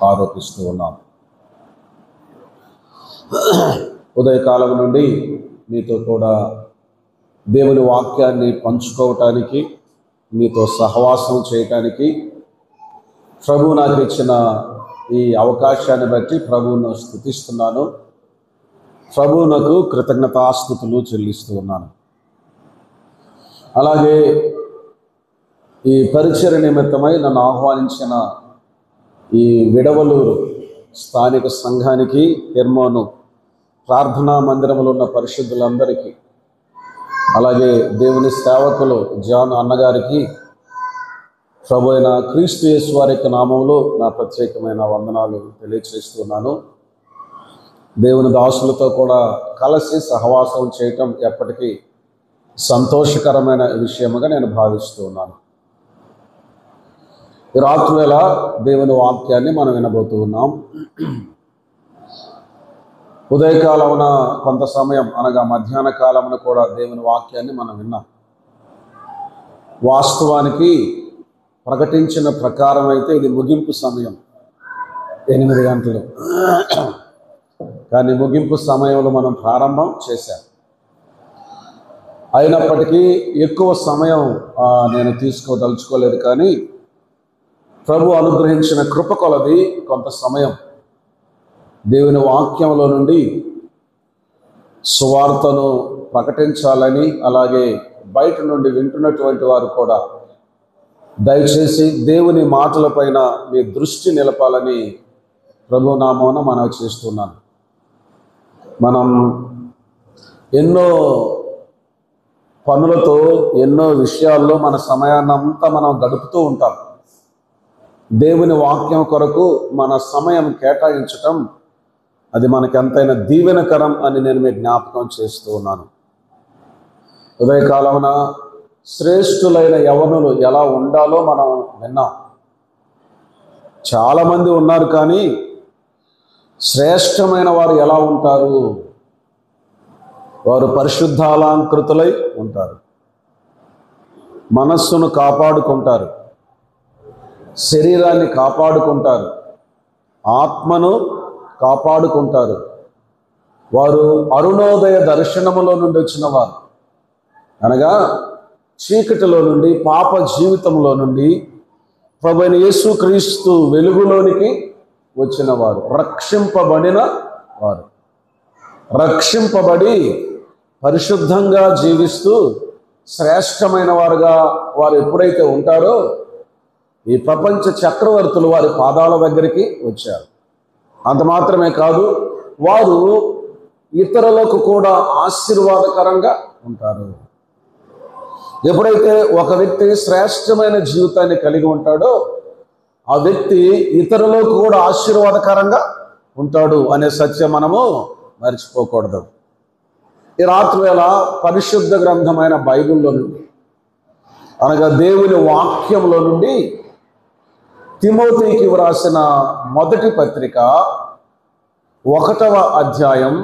ఆరోపిస్తూ ఉన్నాం. ఉదయకాలం నుండి మీతో కూడా దేవుని వాక్యాన్ని పంచుకోవటానికి, మీతో సహవాసం చేయటానికి ప్రభువు నాకు ఇచ్చిన ఈ అవకాశాన్ని బట్టి ప్రభువును స్తుతిస్తున్నాను. ప్రభువునకు కృతజ్ఞతాస్తుతులు చెల్లిస్తూ ఉన్నాను. అలాగే ఈ పరిచర్య నిమిత్తమై నన్ను ఆహ్వానించిన ఈ విడవలూరు స్థానిక సంఘానికి, హెర్మోను ప్రార్థనా మందిరంలో ఉన్న పరిశుద్ధులందరికీ, అలాగే దేవుని సేవకులు జాన్ అన్నగారికి ప్రభు అయిన క్రీస్తు యేసు వారి యొక్క నామంలో నా ప్రత్యేకమైన వందనాలు తెలియచేస్తున్నాను. దేవుని దాసులతో కూడా కలిసి సహవాసం చేయటం ఎప్పటికీ సంతోషకరమైన విషయముగా నేను భావిస్తూ ఉన్నాను. ఈ రాత్రి వేళ దేవుని వాక్యాన్ని మనం వినబోతూ ఉన్నాం. ఉదయకాలమున కొంత సమయం అనగా మధ్యాహ్న కాలమున కూడా దేవుని వాక్యాన్ని మనం విన్నాం. వాస్తవానికి ప్రకటించిన ప్రకారం అయితే ఇది ముగింపు సమయం 8 గంటలు, కానీ ముగింపు సమయంలో మనం ప్రారంభం చేశాం. అయినప్పటికీ ఎక్కువ సమయం నేను తీసుకోదలుచుకోలేదు, కానీ ప్రభు అనుగ్రహించిన కృప కొలది కొంత సమయం దేవుని వాక్యంలో నుండి సువార్తను ప్రకటించాలని, అలాగే బయట నుండి వింటున్నటువంటి వారు కూడా దయచేసి దేవుని మాటలపైన మీ దృష్టి నిలపాలని ప్రభు నామమున మనవి చేస్తున్నాను. మనం ఎన్నో పనులతో, ఎన్నో విషయాల్లో మన సమయాన్నంతా మనం గడుపుతూ ఉంటాం. దేవుని వాక్యం కొరకు మన సమయం కేటాయించటం అది మనకి ఎంతైనా దీవెనకరం అని నేను మీకు జ్ఞాపకం చేస్తూ ఉన్నాను. ఉదయకాలమున శ్రేష్ఠులైన యవనులు ఎలా ఉండాలో మనం విన్నాం. చాలామంది ఉన్నారు, కానీ శ్రేష్టమైన వారు ఎలా ఉంటారు? వారు పరిశుద్ధాలంకృతులై ఉంటారు, మనస్సును కాపాడుకుంటారు, శరీరాన్ని కాపాడుకుంటారు, ఆత్మను కాపాడుకుంటారు. వారు అరుణోదయ దర్శనములో నుండి వచ్చిన వారు, అనగా చీకటిలో నుండి, పాప జీవితంలో నుండి ప్రభువైన యేసుక్రీస్తు వెలుగులోనికి వచ్చిన వారు, రక్షింపబడిన వారు. రక్షింపబడి పరిశుద్ధంగా జీవిస్తూ శ్రేష్టమైన వారుగా వారు ఎప్పుడైతే ఉంటారో, ఈ ప్రపంచ చక్రవర్తులు వారి పాదాల దగ్గరికి వచ్చారు. అంత మాత్రమే కాదు, వారు ఇతరులకు కూడా ఆశీర్వాదకరంగా ఉంటారు. ఎప్పుడైతే ఒక వ్యక్తి శ్రేష్టమైన జీవితాన్ని కలిగి ఉంటాడో, ఆ వ్యక్తి ఇతరులకు కూడా ఆశీర్వాదకరంగా ఉంటాడు అనే సత్యం మనము మర్చిపోకూడదు. ఈ రాత్రి వేళ పరిశుద్ధ గ్రంథమైన బైబిల్లో నుండి, అనగా దేవుని వాక్యంలో నుండి తిమోతికి వ్రాసిన మొదటి పత్రిక 1వ అధ్యాయం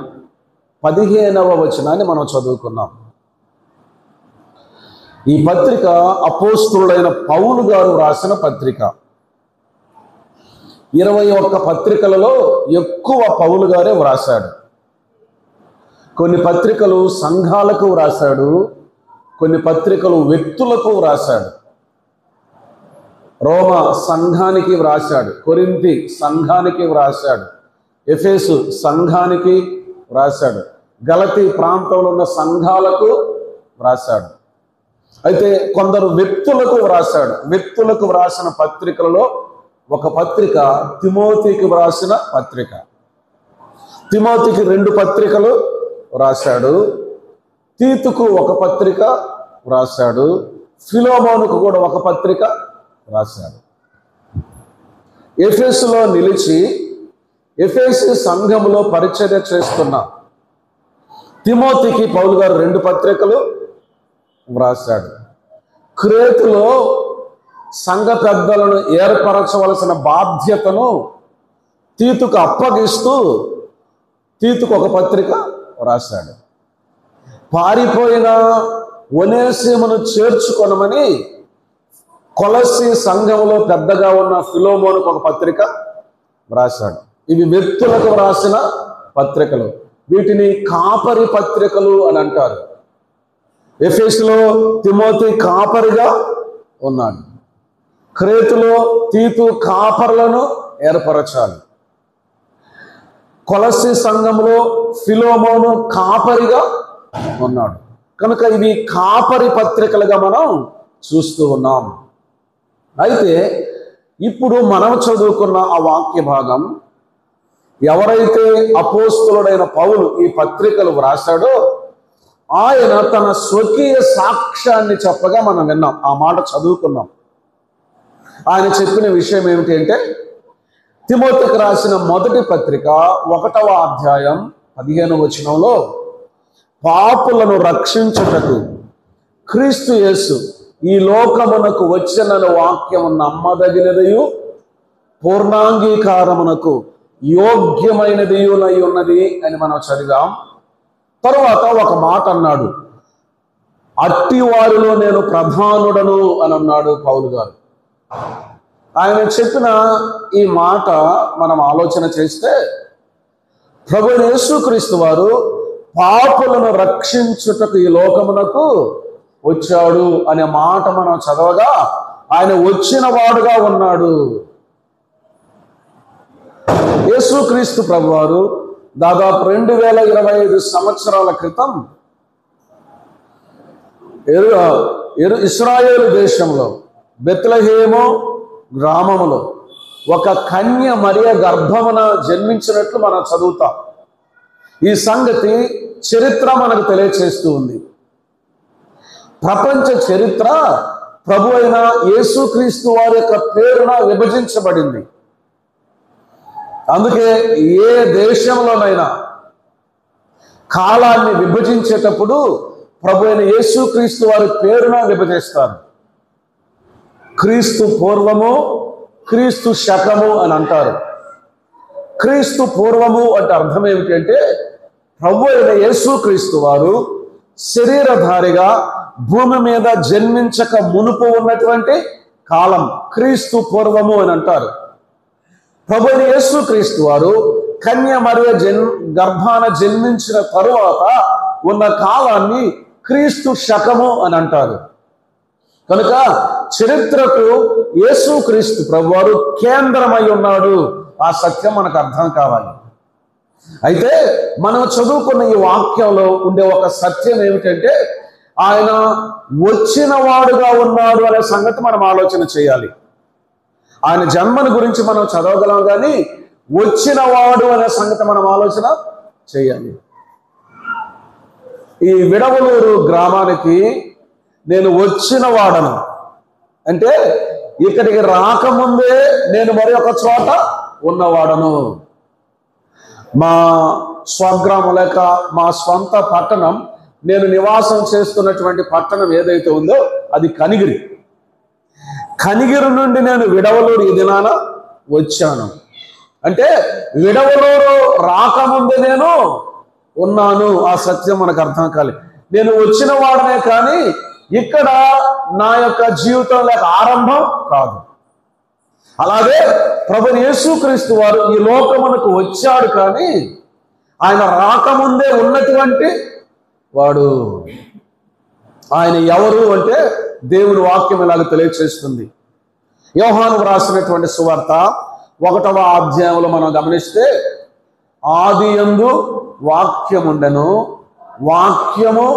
15వ వచనాన్ని మనం చదువుకున్నాం. ఈ పత్రిక అపోస్తులుడైన పౌలు గారు రాసిన పత్రిక. 21 పత్రికలలో ఎక్కువ పౌలు గారే వ్రాసాడు. కొన్ని పత్రికలు సంఘాలకు వ్రాసాడు, కొన్ని పత్రికలు వ్యక్తులకు వ్రాసాడు. రోమ సంఘానికి వ్రాసాడు, కొరింథీ సంఘానికి వ్రాసాడు, ఎఫెసు సంఘానికి వ్రాసాడు, గలతీ ప్రాంతంలో ఉన్న సంఘాలకు వ్రాసాడు. అయితే కొందరు వ్యక్తులకు వ్రాసాడు. వ్యక్తులకు వ్రాసిన పత్రికలలో ఒక పత్రిక తిమోతికి వ్రాసిన పత్రిక. తిమోతికి 2 పత్రికలు వ్రాసాడు. తీతుకు ఒక పత్రిక వ్రాసాడు. ఫిలోమోనుకు కూడా ఒక పత్రిక రాశాడు. ఎఫెసులో నిలిచి ఎఫెసు సంఘములో పరిచర్య చేస్తున్న తిమోతికి పౌలు గారు 2 పత్రికలు వ్రాసాడు. క్రేతులో సంఘ పెద్దలను ఏర్పరచవలసిన బాధ్యతను తీతుకు అప్పగిస్తూ తీతుకు ఒక పత్రిక రాశాడు. పారిపోయిన ఒనేసిమును చేర్చుకొనమని కొలస్సీ సంఘంలో పెద్దగా ఉన్న ఫిలోమోనుకు ఒక పత్రిక వ్రాశాడు. ఇవి వ్యక్తులకు వ్రాసిన పత్రికలు. వీటిని కాపరి పత్రికలు అని అంటారు. ఎఫెసులో తిమోతి కాపరిగా ఉన్నాడు. క్రేతులో తీతు కాపరులను ఏర్పరచాలి. కొలస్సీ సంఘంలో ఫిలోమోను కాపరిగా ఉన్నాడు. కనుక ఇవి కాపరి పత్రికలుగా మనం చూస్తూ ఉన్నాం. అయితే ఇప్పుడు మనం చదువుకున్న ఆ వాక్య భాగం, ఎవరైతే అపోస్తలుడైన పౌలు ఈ పత్రికలు వ్రాసాడో ఆయన తన స్వకీయ సాక్ష్యాన్ని చెప్పగా మనం విన్నాం. ఆ మాట చదువుకున్నాం. ఆయన చెప్పిన విషయం ఏమిటి అంటే, తిమోతికి రాసిన మొదటి పత్రిక 1వ అధ్యాయం 15వ వచనంలో, పాపులను రక్షించుటకు క్రీస్తు యేసు ఈ లోకమునకు వచ్చిన వాక్యము నమ్మదగినదియు పూర్ణాంగీకారమునకు యోగ్యమైనదియునై ఉన్నది అని మనం చదివాం. తరువాత ఒక మాట అన్నాడు, అట్టి వారిలో నేను ప్రధానుడను అని అన్నాడు పౌలు గారు. ఆయన చెప్పిన ఈ మాట మనం ఆలోచన చేస్తే, ప్రభువైన యేసుక్రీస్తు వారు పాపులను రక్షించుటకు ఈ లోకమునకు వచ్చాడు అనే మాట మనం చదవగా, ఆయన వచ్చిన వాడుగా ఉన్నాడు. యేసుక్రీస్తు ప్రభువారు దాదాపు 2025 సంవత్సరాల క్రితం ఇశ్రాయేలు దేశంలో బెత్లెహేము గ్రామములో ఒక కన్య మరియ గర్భమున జన్మించినట్లు మనం చదువుతాం. ఈ సంగతి చరిత్ర మనకు తెలియచేస్తూ ఉంది. ప్రపంచ చరిత్ర ప్రభు అయిన యేసుక్రీస్తు వారి యొక్క పేరున విభజించబడింది. అందుకే ఏ దేశంలోనైనా కాలాన్ని విభజించేటప్పుడు ప్రభు అయిన యేసుక్రీస్తు వారి పేరున విభజిస్తారు. క్రీస్తు పూర్వము, క్రీస్తు శకము అని అంటారు. క్రీస్తు పూర్వము అంటే అర్థం ఏమిటంటే, ప్రభు అయిన యేసుక్రీస్తు వారు శరీరధారిగా భూమి మీద జన్మించక మునుపు ఉన్నటువంటి కాలం క్రీస్తు పూర్వము అని అంటారు. ప్రభు అయిన యేసుక్రీస్తు వారు కన్య మరియ గర్భాన జన్మించిన తరువాత ఉన్న కాలాన్ని క్రీస్తు శకము అని అంటారు. కనుక చరిత్రకు యేసుక్రీస్తు ప్రభువారు కేంద్రమై ఉన్నాడు. ఆ సత్యం మనకు అర్థం కావాలి. అయితే మనం చదువుకున్న ఈ వాక్యంలో ఉండే ఒక సత్యం ఏమిటంటే, ఆయన వచ్చిన వాడుగా ఉన్నాడు అనే సంగతి మనం ఆలోచన చేయాలి. ఆయన జన్మను గురించి మనం చదవగలం, కానీ వచ్చిన వాడు అనే సంగతి మనం ఆలోచన చేయాలి. ఈ విడవలూరు గ్రామానికి నేను వచ్చిన వాడను అంటే, ఇక్కడికి రాకముందే నేను మరి ఒక చోట ఉన్నవాడను. మా స్వగ్రామం లేక మా స్వంత పట్టణం, నేను నివాసం చేస్తున్నటువంటి పట్టణం ఏదైతే ఉందో అది కనిగిరి. కనిగిరి నుండి నేను విడవలూరు ఈ దినాన వచ్చాను. అంటే విడవలూరు రాకముందే నేను ఉన్నాను. ఆ సత్యం మనకు అర్థం కాలి. నేను వచ్చిన వాడనే కానీ ఇక్కడ నా యొక్క జీవితం లేక ఆరంభం కాదు. అలాగే ప్రభువైన యేసుక్రీస్తు వారు ఈ లోకమునకు వచ్చాడు, కానీ ఆయన రాకముందే ఉన్నటువంటి వాడు. ఆయన ఎవరు అంటే దేవుని వాక్యం ఇలాగ తెలియచేస్తుంది. యోహాను రాసినటువంటి సువార్త 1వ అధ్యాయంలో మనం గమనిస్తే, ఆదియందు వాక్యముండెను, వాక్యము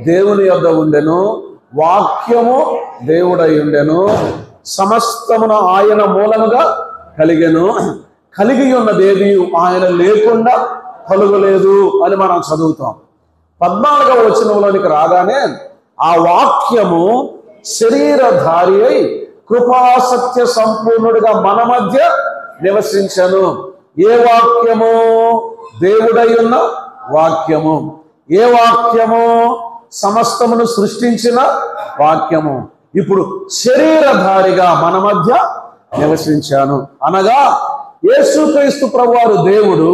దేవుని యొద్ద ఉండెను, వాక్యము దేవుడై ఉండెను, సమస్తమున ఆయన మూలముగా కలిగెను, కలిగి ఉన్నదేది ఆయన లేకుండా కలుగలేదు అని మనం చదువుతాం. 14వ వచనంలోనికి రాగానే, ఆ వాక్యము శరీరధారి అయి కృపాసత్య సంపూర్ణుడిగా మన మధ్య నివసించను. ఏ వాక్యము? దేవుడై ఉన్న వాక్యము. ఏ వాక్యము? సమస్తమును సృష్టించిన వాక్యము. ఇప్పుడు శరీరధారిగా మన మధ్య నివసించాను అనగా, యేసుక్రీస్తు ప్రభువారు దేవుడు,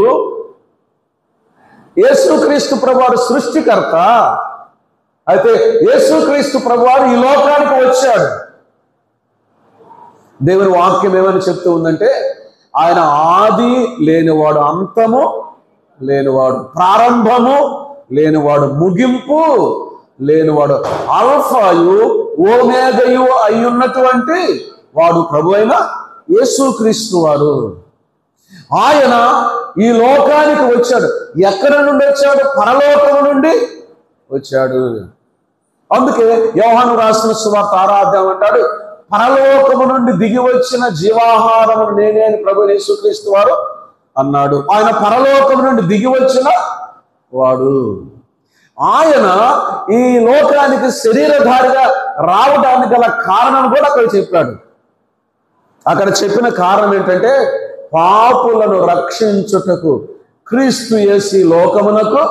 యేసుక్రీస్తు ప్రభువారు సృష్టికర్త. అయితే యేసుక్రీస్తు ప్రభువారు ఈ లోకానికి వచ్చాడు. దేవుని వాక్యం ఏమని చెప్తూ ఉందంటే, ఆయన ఆది లేనివాడు, అంతము లేనివాడు, ప్రారంభము లేనివాడు, ముగింపు లేనివాడు, అల్ఫాయు ఓమేగయు అయ్యున్నటువంటి వాడు ప్రభు అయిన యేసుక్రీస్తు వారు. ఆయన ఈ లోకానికి వచ్చాడు. ఎక్కడి నుండి వచ్చాడు? పరలోకము నుండి వచ్చాడు. అందుకే యోహాను రాసిన సువార్త 6వ అధ్యాయం అంటాడు, పరలోకము నుండి దిగి వచ్చిన జీవాహారము నేనే అని ప్రభు యేసుక్రీస్తు వారు అన్నాడు. ఆయన పరలోకము నుండి దిగి వచ్చిన వాడు. ఆయన ఈ లోకానికి శరీరధారిగా రావడానికి గల కారణం కూడా అక్కడ చెప్పాడు. అక్కడ చెప్పిన కారణం ఏంటంటే, పాపులను రక్షించుటకు క్రీస్తు యేసు లోకమునకు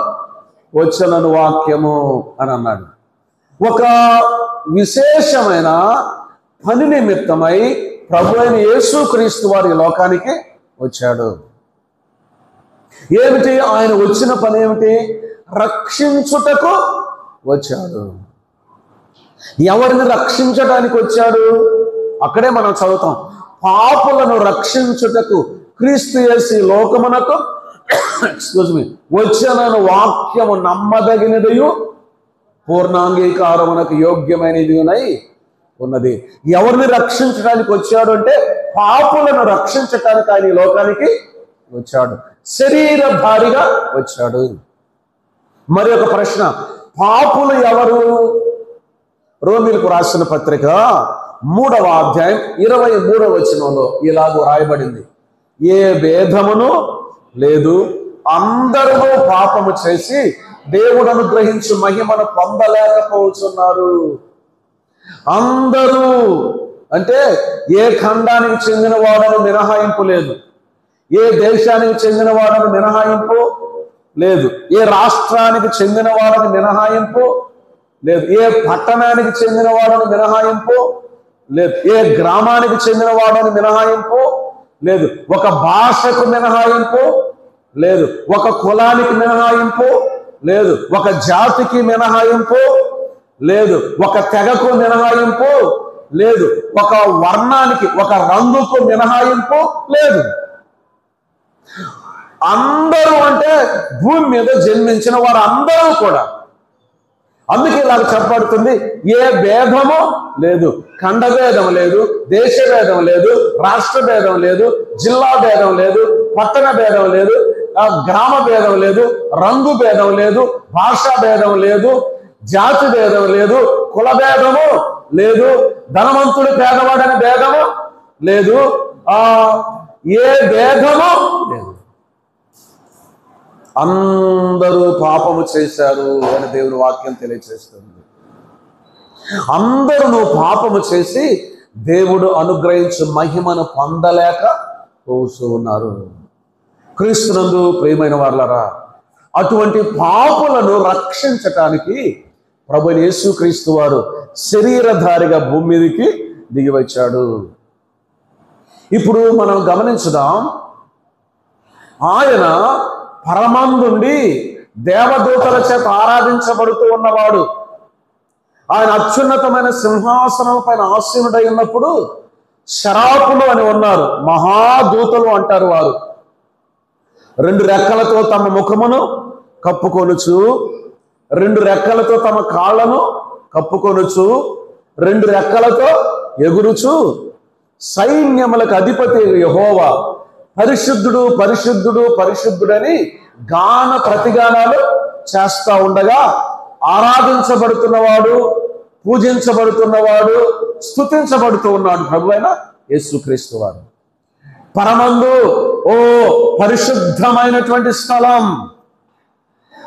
వచ్చనను వాక్యము అని అన్నాడు. ఒక విశేషమైన పని నిమిత్తమై ప్రభు అయిన యేసుక్రీస్తు వారి లోకానికి వచ్చాడు. ఏమిటి ఆయన వచ్చిన పని? ఏమిటి? రక్షించుటకు వచ్చాడు. ఎవరిని రక్షించడానికి వచ్చాడు? అక్కడే మనం చదువుతాం, పాపులను రక్షించుటకు క్రీస్తు యేసు లోకమునకు వచ్చనను వాక్యము నమ్మదగినదయు పూర్ణాంగీకారమునకు యోగ్యమైనదినై ఉన్నది. ఎవరిని రక్షించడానికి వచ్చాడు అంటే, పాపులను రక్షించటానికి ఆయన ఈ లోకానికి వచ్చాడు. శరీరధారిగా వచ్చాడు. మరి ఒక ప్రశ్న, పాపులు ఎవరు? రోమీలకు రాసిన పత్రిక 3వ అధ్యాయం 23వ వచనంలో ఇలాగూ రాయబడింది, ఏ భేదమును లేదు, అందరూ పాపము చేసి దేవుడు అనుగ్రహించు మహిమను పొందలేకపోతున్నారు. అందరూ అంటే ఏ ఖండానికి చెందిన వాడను మినహాయింపు లేదు, ఏ దేశానికి చెందిన వాడను మినహాయింపు లేదు, ఏ రాష్ట్రానికి చెందిన వాడని మినహాయింపు లేదు, ఏ పట్టణానికి చెందిన వాడని మినహాయింపు లేదు, ఏ గ్రామానికి చెందిన వాడని మినహాయింపు లేదు, ఒక భాషకు మినహాయింపు లేదు, ఒక కులానికి మినహాయింపు లేదు, ఒక జాతికి మినహాయింపు లేదు, ఒక తెగకు మినహాయింపు లేదు, ఒక వర్ణానికి, ఒక రంగుకు మినహాయింపు లేదు. అందరూ అంటే భూమి మీద జన్మించిన వారు అందరూ కూడా. అందుకే ఇలాగ చెప్పబడుతుంది, ఏ భేదము లేదు, ఖండ భేదం లేదు, దేశ భేదం లేదు, రాష్ట్ర భేదం లేదు, జిల్లా భేదం లేదు, పట్టణ భేదం లేదు, గ్రామ భేదం లేదు, రంగు భేదం లేదు, భాషా భేదం లేదు, జాతి భేదం లేదు, కుల భేదము లేదు, ధనవంతుడు పేదవాడని భేదము లేదు, ఏ భేదము లేదు. అందరూ పాపము చేశారు అని దేవుని వాక్యం తెలియజేస్తుంది. అందరూ పాపము చేసి దేవుడు అనుగ్రహించు మహిమను పొందలేక పోతూ ఉన్నారు. క్రీస్తునందు ప్రియమైన వారలారా, అటువంటి పాపులను రక్షించటానికి ప్రభువైన యేసుక్రీస్తు వారు శరీరధారిగా భూమి మీదకి దిగి వచ్చాడు. ఇప్పుడు మనం గమనించుదాం, ఆయన పరమందుండి దేవదూతల చేత ఆరాధించబడుతూ ఉన్నవాడు. ఆయన అత్యున్నతమైన సింహాసనం పైన ఆసీనుడై ఉన్నప్పుడు శరాపులు అని ఉన్నారు, మహాదూతలు అంటారు వారు. 2 రెక్కలతో తమ ముఖమును కప్పుకొనుచు, 2 రెక్కలతో తమ కాళ్లను కప్పుకొనుచు, 2 రెక్కలతో ఎగురుచు, సైన్యములకు అధిపతి యెహోవా పరిశుద్ధుడు పరిశుద్ధుడు పరిశుద్ధుడని గాన ప్రతిగానాలు చేస్తా ఉండగా, ఆరాధించబడుతున్నవాడు, పూజించబడుతున్నవాడు, స్తుతించబడుతూ ఉన్నాడు ప్రభువైన యేసుక్రీస్తు వారు. పరమందు ఓ పరిశుద్ధమైనటువంటి స్థలం.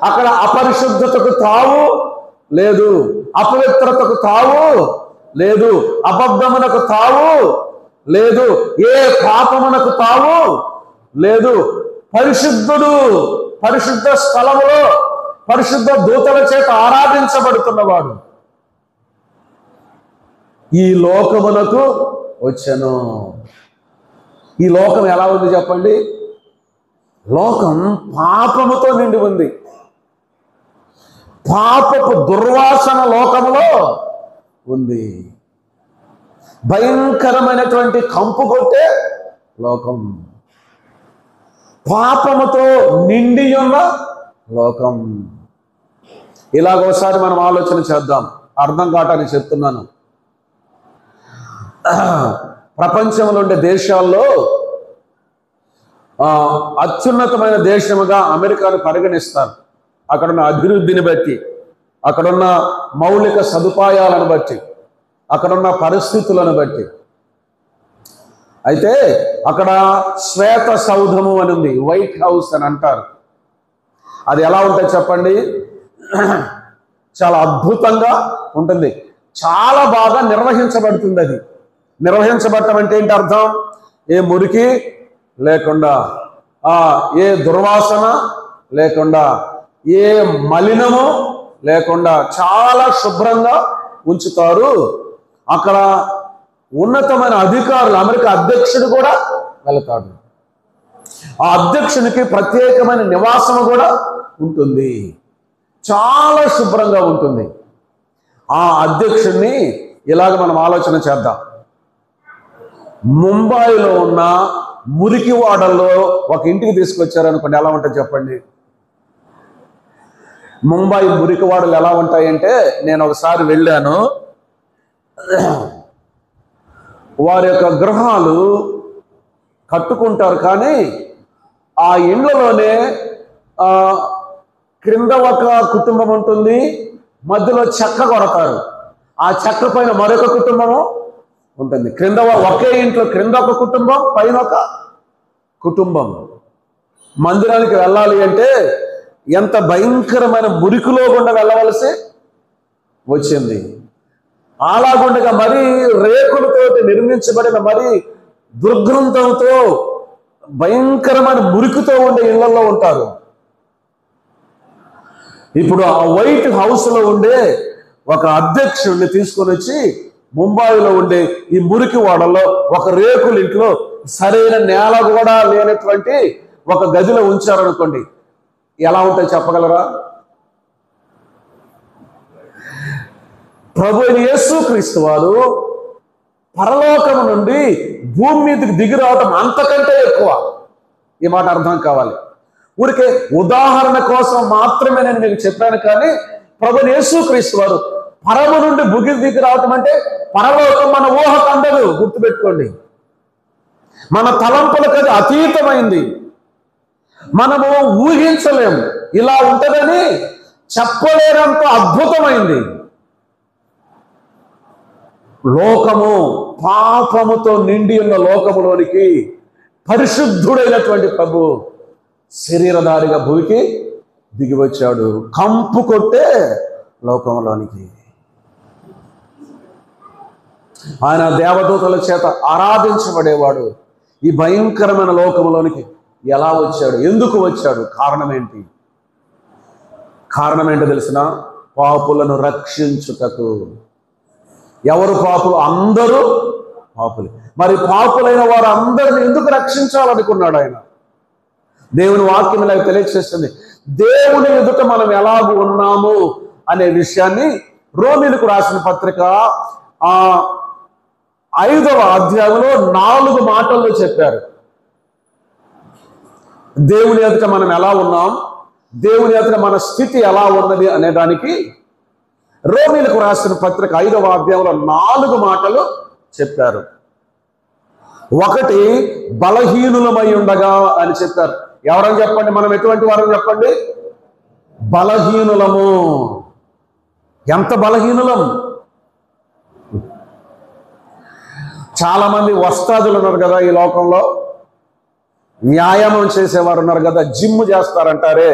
అక్కడ అపరిశుద్ధతకు తావు లేదు, అపవిత్రతకు తావు లేదు, అబద్ధమునకు తావు లేదు, ఏ పాపమునకు తావు లేదు. పరిశుద్ధుడు, పరిశుద్ధ స్థలములో పరిశుద్ధ దూతల చేత ఆరాధించబడుతున్నవాడు ఈ లోకమునకు వచ్చెను. ఈ లోకం ఎలా ఉంది చెప్పండి? లోకం పాపముతో నిండి ఉంది. పాపపు దుర్వాసన లోకములో ఉంది. భయంకరమైనటువంటి కంపు కొట్టే లోకం. పాపముతో నిండి ఉన్న లోకం. ఇలాగోసారి మనం ఆలోచన చేద్దాం, అర్థం కావటానికి చెప్తున్నాను. ప్రపంచంలో ఉండే దేశాల్లో అత్యున్నతమైన దేశముగా అమెరికాను పరిగణిస్తారు. అక్కడున్న అభివృద్ధిని బట్టి, అక్కడున్న మౌలిక సదుపాయాలను బట్టి, అక్కడున్న పరిస్థితులను బట్టి. అయితే అక్కడ శ్వేత సౌధము అని ఉంది, వైట్ హౌస్ అని అంటారు. అది ఎలా ఉంటుంది చెప్పండి? చాలా అద్భుతంగా ఉంటుంది, చాలా బాగా నిర్వహించబడుతుంది. అది నిర్వహించబడటం అంటే ఏంటి అర్థం? ఏ మురికి లేకుండా, ఏ దుర్వాసన లేకుండా, ఏ మలినము లేకుండా చాలా శుభ్రంగా ఉంచుతారు. అక్కడ ఉన్నతమైన అధికారులు, అమెరికా అధ్యక్షుడు కూడా వెళతాడు. ఆ అధ్యక్షునికి ప్రత్యేకమైన నివాసము కూడా ఉంటుంది, చాలా శుభ్రంగా ఉంటుంది. ఆ అధ్యక్షుడిని ఇలాగ మనం ఆలోచన చేద్దాం. ముంబైలో ఉన్న మురికి వాడల్లో ఒక ఇంటికి తీసుకొచ్చారనుకోండి, ఎలా ఉంటుంది చెప్పండి? ముంబై మురికి వాడలు ఎలా ఉంటాయంటే, నేను ఒకసారి వెళ్ళాను. వారి యొక్క గృహాలు కట్టుకుంటారు, కానీ ఆ ఇండ్లలోనే క్రింద ఒక కుటుంబం ఉంటుంది, మధ్యలో చెక్క కొడతారు, ఆ చెక్క పైన మరొక కుటుంబము ఉంటుంది. క్రింద ఒకే ఇంట్లో క్రింద ఒక కుటుంబం, పైన ఒక కుటుంబం. మందిరానికి వెళ్ళాలి అంటే ఎంత భయంకరమైన మురికిలో గుండా వెళ్ళవలసి వచ్చింది. అలాగుండగా మరి రేకులతో నిర్మించబడిన మరి దుర్గంధంతో భయంకరమైన మురికితో ఉండే ఇళ్లలో ఉంటారు. ఇప్పుడు ఆ వైట్ హౌస్లో ఉండే ఒక అధ్యక్షుడిని తీసుకొని వచ్చి ముంబైలో ఉండే ఈ మురికి వాడల్లో ఒక రేకుల ఇంట్లో సరైన నేల కూడా లేనటువంటి ఒక గదిలో ఉంచారనుకోండి, ఎలా ఉంటాయి చెప్పగలరా? ప్రభు యేసుక్రీస్తు వారు పరలోకము నుండి భూమి మీదకి దిగి రావటం అంతకంటే ఎక్కువ. ఈ మాట అర్థం కావాలి. ఊరికే ఉదాహరణ కోసం మాత్రమే నేను మీకు చెప్పాను, కానీ ప్రభు యేసుక్రీస్తు వారు పరము నుండి భూమి దిగి రావటం అంటే పరలోకం మన ఊహకు అందదు. గుర్తుపెట్టుకోండి, మన తలంపులకు అది అతీతమైంది. మనము ఊహించలేము, ఇలా ఉంటుందని చెప్పలేనంత అద్భుతమైంది. లోకము పాపముతో నిండి ఉన్న లోకములోనికి పరిశుద్ధుడైనటువంటి ప్రభు శరీరధారిగా భూమికి దిగి వచ్చాడు, కంపు కొట్టే లోకంలోనికి. ఆయన దేవదూతల చేత ఆరాధించబడేవాడు. ఈ భయంకరమైన లోకములోనికి ఎలా వచ్చాడు? ఎందుకు వచ్చాడు? కారణం ఏంటి? కారణం ఏంటో తెలిసిన? పాపులను రక్షించుటకు. ఎవరు పాపులు? అందరూ పాపులు. మరి పాపులైన వారు అందరిని ఎందుకు రక్షించాలనుకున్నాడు ఆయన? దేవుని వాక్యం ఇలా తెలియజేస్తుంది. దేవుని ఎదుట మనం ఎలాగూ ఉన్నాము అనే విషయాన్ని రోమీలకు రాసిన పత్రిక 5వ అధ్యాయంలో 4 మాటల్లో చెప్పారు. దేవుని ఎదుట మనం ఎలా ఉన్నాం, దేవుని ఎదుట మన స్థితి ఎలా ఉన్నది అనే దానికి రోమీలకు రాసిన పత్రిక 5వ అధ్యాయంలో 4 మాటలు చెప్పారు. ఒకటి, బలహీనులమై ఉండగా అని చెప్పారు. ఎవరని చెప్పండి? మనం ఎటువంటి వారని చెప్పండి? బలహీనులము. ఎంత బలహీనులం? చాలా మంది వస్తాదులు ఉన్నారు కదా ఈ లోకంలో, వ్యాయామం చేసేవారు ఉన్నారు కదా, జిమ్ చేస్తారంటారే,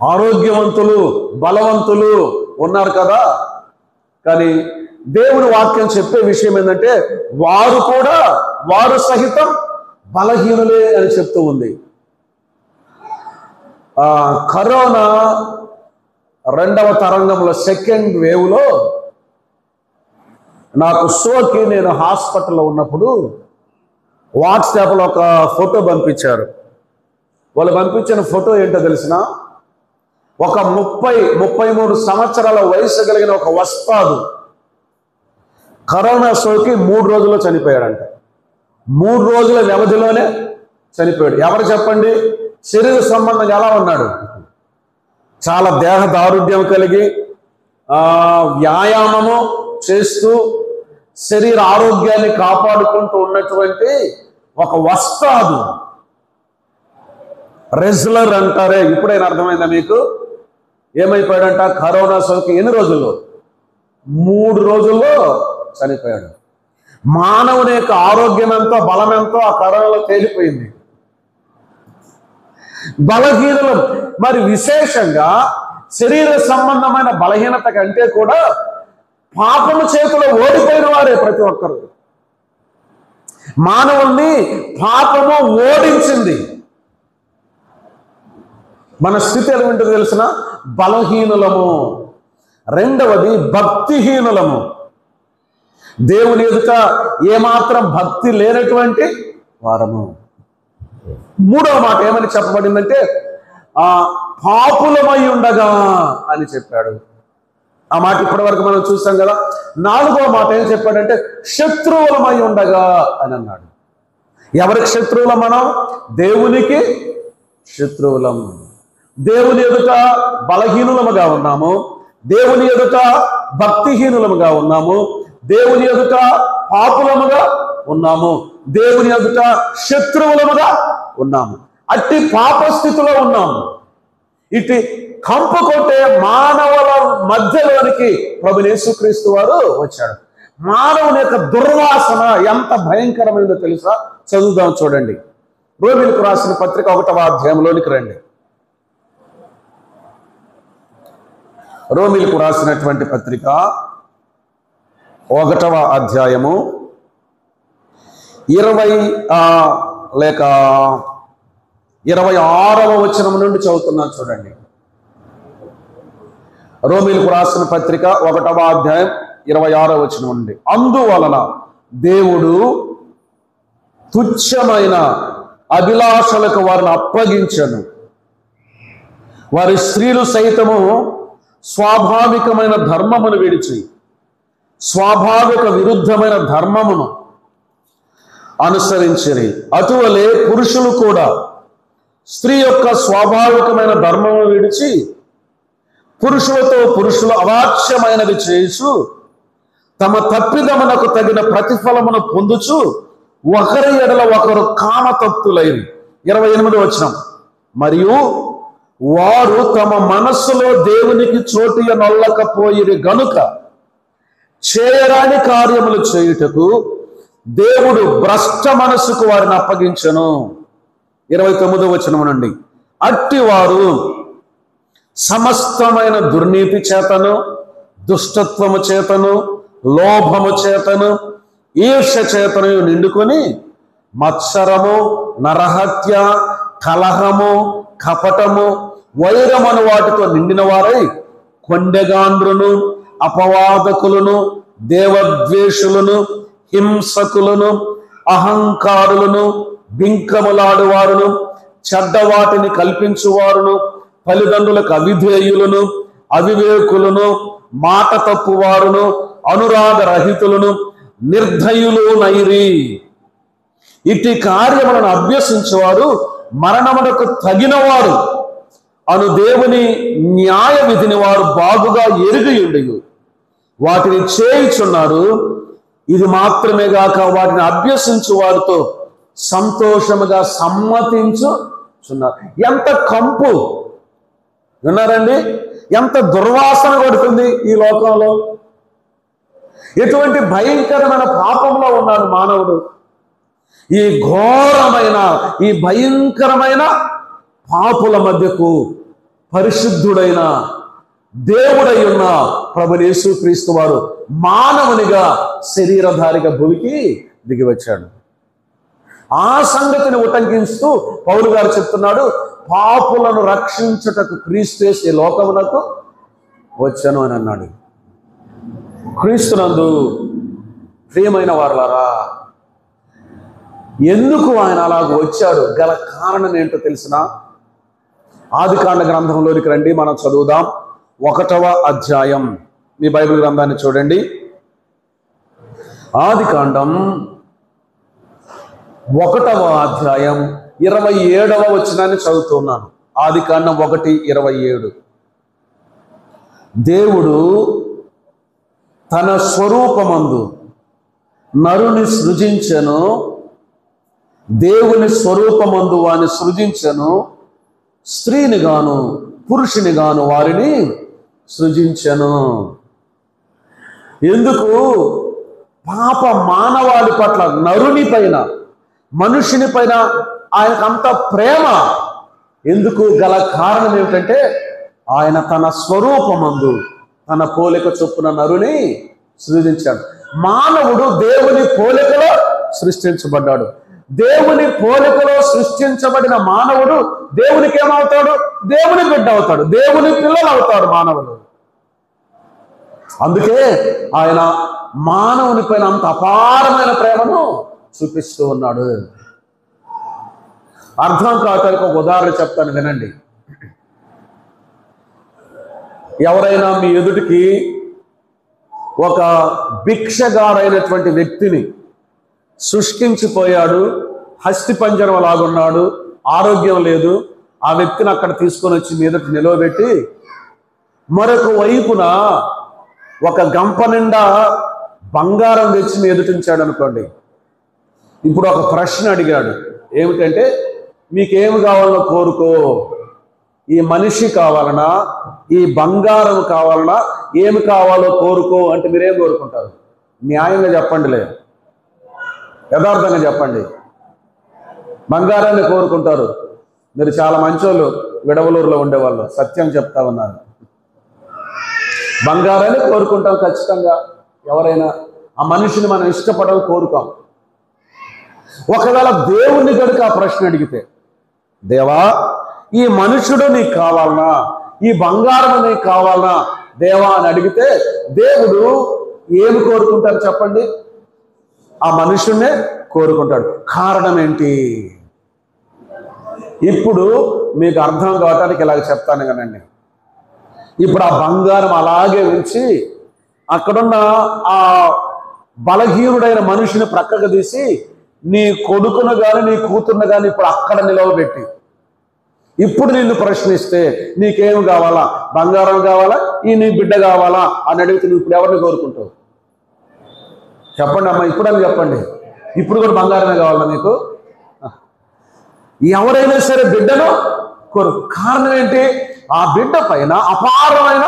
ఆరోగ్యవంతులు బలవంతులు ఉన్నారు కదా. కానీ దేవుని వాక్యం చెప్పే విషయం ఏంటంటే వారు సహితం బలహీనులే అని చెప్తూ ఉంది. కరోనా 2వ తరంగంలో, సెకండ్ వేవ్లో నాకు సోకి నేను హాస్పిటల్లో ఉన్నప్పుడు వాట్సాప్లో ఒక ఫోటో పంపించారు. వాళ్ళు పంపించిన ఫోటో ఏంటో తెలిసిన? ఒక 33 సంవత్సరాల వయసు కలిగిన ఒక వస్తాదు కరోనా సోకి 3 రోజుల్లో చనిపోయాడంట. 3 రోజుల వ్యవధిలోనే చనిపోయాడు. ఎవరు చెప్పండి? శరీర సంబంధంగా ఎలా ఉన్నాడు? చాలా దేహ దారుఢ్యం కలిగి వ్యాయామము చేస్తూ శరీర ఆరోగ్యాన్ని కాపాడుకుంటూ ఉన్నటువంటి ఒక వస్తాదు, రెజ్లర్ అంటారే, ఇప్పుడైనా అర్థమైందా మీకు? ఏమైపోయాడంట? కరోనా సోకి ఎన్ని రోజుల్లో? 3 రోజుల్లో చనిపోయాడు. మానవుని యొక్క ఆరోగ్యం ఎంతో బలం ఎంతో ఆ కరోనాలో తేలిపోయింది. బలహీనలు మరి విశేషంగా శరీర సంబంధమైన బలహీనత కంటే కూడా పాపము చేతిలో ఓడిపోయిన వారే ప్రతి ఒక్కరు. మానవుల్ని పాపము ఓడించింది. మన స్థితి ఎలా ఉంటుందో తెలిసిన? బలహీనులము. రెండవది భక్తిహీనులము. దేవుని ఎదుట ఏమాత్రం భక్తి లేనటువంటి వారము. మూడవ మాట ఏమని చెప్పబడిందంటే పాపులమై ఉండగా అని చెప్పాడు. ఆ మాట ఇప్పటి వరకు మనం చూసాం కదా. 4వ మాట ఏం చెప్పాడంటే శత్రువులమై ఉండగా అని అన్నాడు. ఎవరికి శత్రువులం? మనం దేవునికి శత్రువులం. దేవుని ఎదుట బలహీనులముగా ఉన్నాము, దేవుని ఎదుట భక్తిహీనులముగా ఉన్నాము, దేవుని ఎదుట పాపులముగా ఉన్నాము, దేవుని ఎదుట శత్రువులముగా ఉన్నాము. అట్టి పాప స్థితిలో ఉన్నాము. ఇటు కంపు కొట్టే మానవుల మధ్యలోనికి ప్రభువైన యేసుక్రీస్తు వారు వచ్చాడు. మానవుని యొక్క దుర్వాసన ఎంత భయంకరమైందో తెలుసా? చదువుదాం, చూడండి. రోమీయులకు రాసిన పత్రిక 1వ అధ్యాయంలోనికి రండి. రోమీయులకు రాసినటువంటి పత్రిక 1వ అధ్యాయము 26వ వచనం నుండి చదువుతున్నాను, చూడండి. రోమీయులకు రాసిన పత్రిక 1వ అధ్యాయం 26వ వచనం నుండి. అందువలన దేవుడు తుచ్చమైన అభిలాషలకు వారిని అప్పగించను. వారి స్త్రీలు సైతము స్వాభావికమైన ధర్మమును విడిచి స్వాభావిక విరుద్ధమైన ధర్మమును అనుసరించిరి. అటువలే పురుషులు కూడా స్త్రీ యొక్క స్వాభావికమైన ధర్మమును విడిచి పురుషులతో పురుషులు అవాచ్యమైనది చేయుచు తమ తప్పిదమునకు తగిన ప్రతిఫలమును పొందుచు ఒకరి ఎడల ఒకరు కామతప్తులైరి. 28వ వచనం. మరియు వారు తమ మనస్సులో దేవునికి చోటియ నొల్లకపోయిరి గనుక చేయరాని కార్యములు చేయుటకు దేవుడు భ్రష్ట మనస్సుకు వారిని అప్పగించెను. 29వ వచనం నుండి. అట్టి వారు సమస్తమైన దుర్నీతి చేతను, దుష్టత్వము చేతను, లోభము చేతను, ఈర్ష్య చేతను నిండుకొని మత్సరము, నరహత్య, కలహము, కపటము, వైరమను వాటితో నిండిన వారై కొండెగాండ్రును, అపవాదకులను, దేవద్వేషులను, హింసకులను, అహంకారులను, బింకములాడువారును, చెడ్డవాటిని కల్పించువారును, తల్లిదండ్రులకు అవిధేయులను, అవివేకులను, మాట తప్పువారును, అనురాగ రహితులను, నిర్దయులు నైరి. ఇట్టి కార్యములను అభ్యసించేవారు మరణమునకు తగినవారు అను దేవుని న్యాయ విధిని వారు బాగుగా ఎరిగియుండి వాటిని చేయుచున్నారు. ఇది మాత్రమే గాక వాటిని అభ్యసించు వారితో సంతోషముగా సమ్మతించుచున్నారు. ఎంత కంపు విన్నారండి? ఎంత దుర్వాసన కొడుతుంది ఈ లోకంలో. ఎటువంటి భయంకరమైన పాపంలో ఉన్నాడు మానవుడు. ఈ ఘోరమైన, ఈ భయంకరమైన పాపుల మధ్యకు పరిశుద్ధుడైన దేవుడై ఉన్న ప్రభువైన యేసుక్రీస్తు వారు మానవునిగా శరీరధారిగా భూమికి దిగి వచ్చాడు. ఆ సంగతిని ఉటంకిస్తూ పౌలు గారు చెప్తున్నాడు, పాపులను రక్షించుటకు క్రీస్తు యేసు ఈ లోకమునకు వచ్చాను అని అన్నాడు. క్రీస్తునందు ప్రియమైన వారలారా, ఎందుకు ఆయన అలాగ వచ్చాడు గల కారణం ఏంటో తెలిసిన? ఆదికాండ గ్రంథంలోనికి రండి, మనం చదువుదాం. 1వ అధ్యాయం, మీ బైబిల్ గ్రంథాన్ని చూడండి. ఆదికాండం 1వ అధ్యాయం 27వ వచనాన్ని చదువుతున్నాను. ఆదికాండం 1:27. దేవుడు తన స్వరూపమందు నరుని సృజించెను, దేవుని స్వరూపమందు వారిని సృజించెను, స్త్రీని గాను పురుషుని గాను వారిని సృజించెను. ఎందుకు? పాప మానవాళి పట్ల, నరుని పైన, మనుషుని పైన ఆయనకంత ప్రేమ ఎందుకు గల కారణం ఏమిటంటే ఆయన తన స్వరూపమందు తన పోలిక చొప్పున నరుని సృజించాడు. మానవుడు దేవుని పోలికలో సృష్టించబడ్డాడు. దేవుని పోలికలో సృష్టించబడిన మానవుడు దేవునికి ఏమవుతాడు? దేవుని బిడ్డ అవుతాడు, దేవుని పిల్లలు అవుతాడు మానవుడు. అందుకే ఆయన మానవుని పైన అంత అపారమైన ప్రేమను చూపిస్తూ ఉన్నాడు. అర్థం కావటానికి ఒక ఉదాహరణ చెప్తాను, వినండి. ఎవరైనా మీ ఎదుటికి ఒక భిక్షగాడైనటువంటి వ్యక్తిని శుష్కించిపోయాడు, హస్తిపంజరం లాగున్నాడు, ఆరోగ్యం లేదు, ఆ వ్యక్తిని అక్కడ తీసుకొని వచ్చి మీ ఎదుటి నిలవబెట్టి మరొక వైపున ఒక గంప నిండా బంగారం తెచ్చి మీ ఎదుటించాడు అనుకోండి. ఇప్పుడు ఒక ప్రశ్న అడిగాడు, ఏమిటంటే మీకేమి కావాలనో కోరుకో, ఈ మనిషి కావాలనా, ఈ బంగారం కావాలనా, ఏమి కావాలో కోరుకో అంటే మీరేం కోరుకుంటారు? న్యాయంగా చెప్పండిలే, యథార్థంగా చెప్పండి. బంగారాన్ని కోరుకుంటారు. మీరు చాలా మంచోళ్ళు, విడవలూరులో ఉండేవాళ్ళు, సత్యం చెప్తా ఉన్నారు. బంగారాన్ని కోరుకుంటాం ఖచ్చితంగా. ఎవరైనా ఆ మనిషిని మనం ఇష్టపడాలని కోరుతాం. ఒకవేళ దేవుణ్ణి కనుక ఆ ప్రశ్న అడిగితే, దేవా ఈ మనుషుడు నీకు కావాలనా, ఈ బంగారం నీకు కావాలనా దేవా అని అడిగితే దేవుడు ఏమి కోరుకుంటారు చెప్పండి? ఆ మనుషున్నే కోరుకుంటాడు. కారణం ఏంటి? ఇప్పుడు మీకు అర్థం కావటానికి ఇలాగ చెప్తాను కనండి. ఇప్పుడు ఆ బంగారం అలాగే ఉంచి అక్కడున్న ఆ బలహీనుడైన మనిషిని ప్రక్కకు తీసి నీ కొడుకును కానీ నీ కూతురును కానీ ఇప్పుడు అక్కడ నిలవబెట్టి ఇప్పుడు నిన్ను ప్రశ్నిస్తే నీకేం కావాలా? బంగారం కావాలా, ఈ నీ బిడ్డ కావాలా అని అడిగితే నువ్వు ఇప్పుడు ఎవరిని కోరుకుంటావు? చెప్పండి అమ్మా, ఇప్పుడు అని చెప్పండి. ఇప్పుడు కూడా బంగారమే కావాలా మీకు? ఎవరైనా సరే బిడ్డను కోరు. కారణం ఏంటి? ఆ బిడ్డ పైన అపారమైన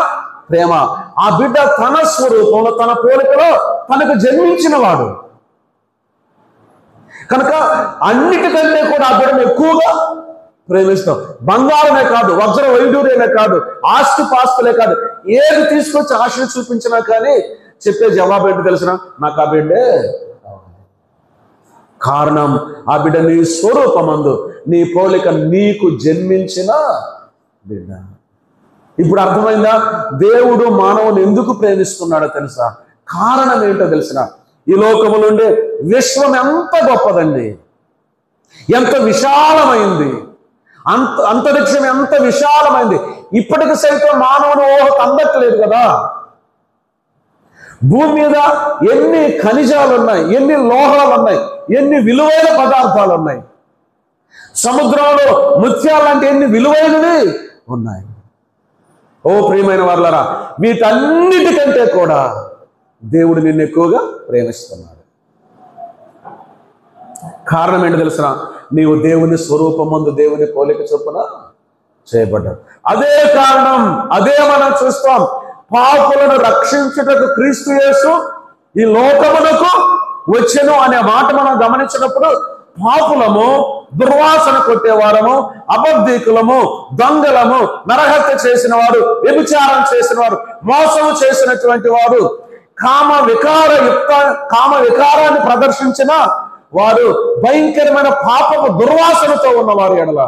ప్రేమ. ఆ బిడ్డ తన స్వరూపంలో తన పోలికలో తనకు జన్మించిన వాడు కనుక అన్నిటికంటే కూడా ఆ బిడ్డను ఎక్కువగా ప్రేమిస్తాం. బంగారమే కాదు, వజ్ర వైడూర్యమే కాదు, ఆస్తి పాస్తులే కాదు, ఏది తీసుకొచ్చి ఆశను చూపించినా కానీ చెప్పే జవాబు ఏంటి తెలిసిన? నాకు ఆ బిడ్డే. కారణం ఆ బిడ్డ నీ స్వరూపమందు నీ పోలిక నీకు జన్మించిన బిడ్డ. ఇప్పుడు అర్థమైందా? దేవుడు మానవుని ఎందుకు ప్రేమిస్తున్నాడో తెలుసా? కారణం ఏంటో తెలిసిన? ఈ లోకములో ఉండే విశ్వం ఎంత గొప్పదండి, ఎంత విశాలమైంది, అంతరిక్షం ఎంత విశాలమైంది. ఇప్పటికి సైతం మానవుని ఊహకు అందట్లేదు కదా. భూమి మీద ఎన్ని ఖనిజాలు ఉన్నాయి, ఎన్ని లోహాలు ఉన్నాయి, ఎన్ని విలువైన పదార్థాలు ఉన్నాయి. సముద్రంలో ముత్యాలు లాంటి ఎన్ని విలువైనవి ఉన్నాయి. ఓ ప్రియమైన వాళ్ళరా, వీటన్నిటికంటే కూడా దేవుడు నిన్ను ఎక్కువగా ప్రేమిస్తున్నాడు. కారణం ఏంటి తెలుసిన? నీవు దేవుని స్వరూపమందు దేవుని పోలిక చొప్పున చేయబడ్డాడు. అదే కారణం, అదే మనం చూస్తాం. పాపులను రక్షించుటకు క్రీస్తు యేసు ఈ లోకమునకు వచ్చెను అనే మాట మనం గమనించినప్పుడు పాపులము, దుర్వాసన కొట్టేవారము, అబద్ధీకులము, దొంగలము, నరహత్య చేసిన వారు, వ్యభిచారం చేసిన వారు, మోసం చేసినటువంటి వారు, కామ వికారాన్ని ప్రదర్శించిన వారు, భయంకరమైన పాపపు దుర్వాసనతో ఉన్నవారు ఎడల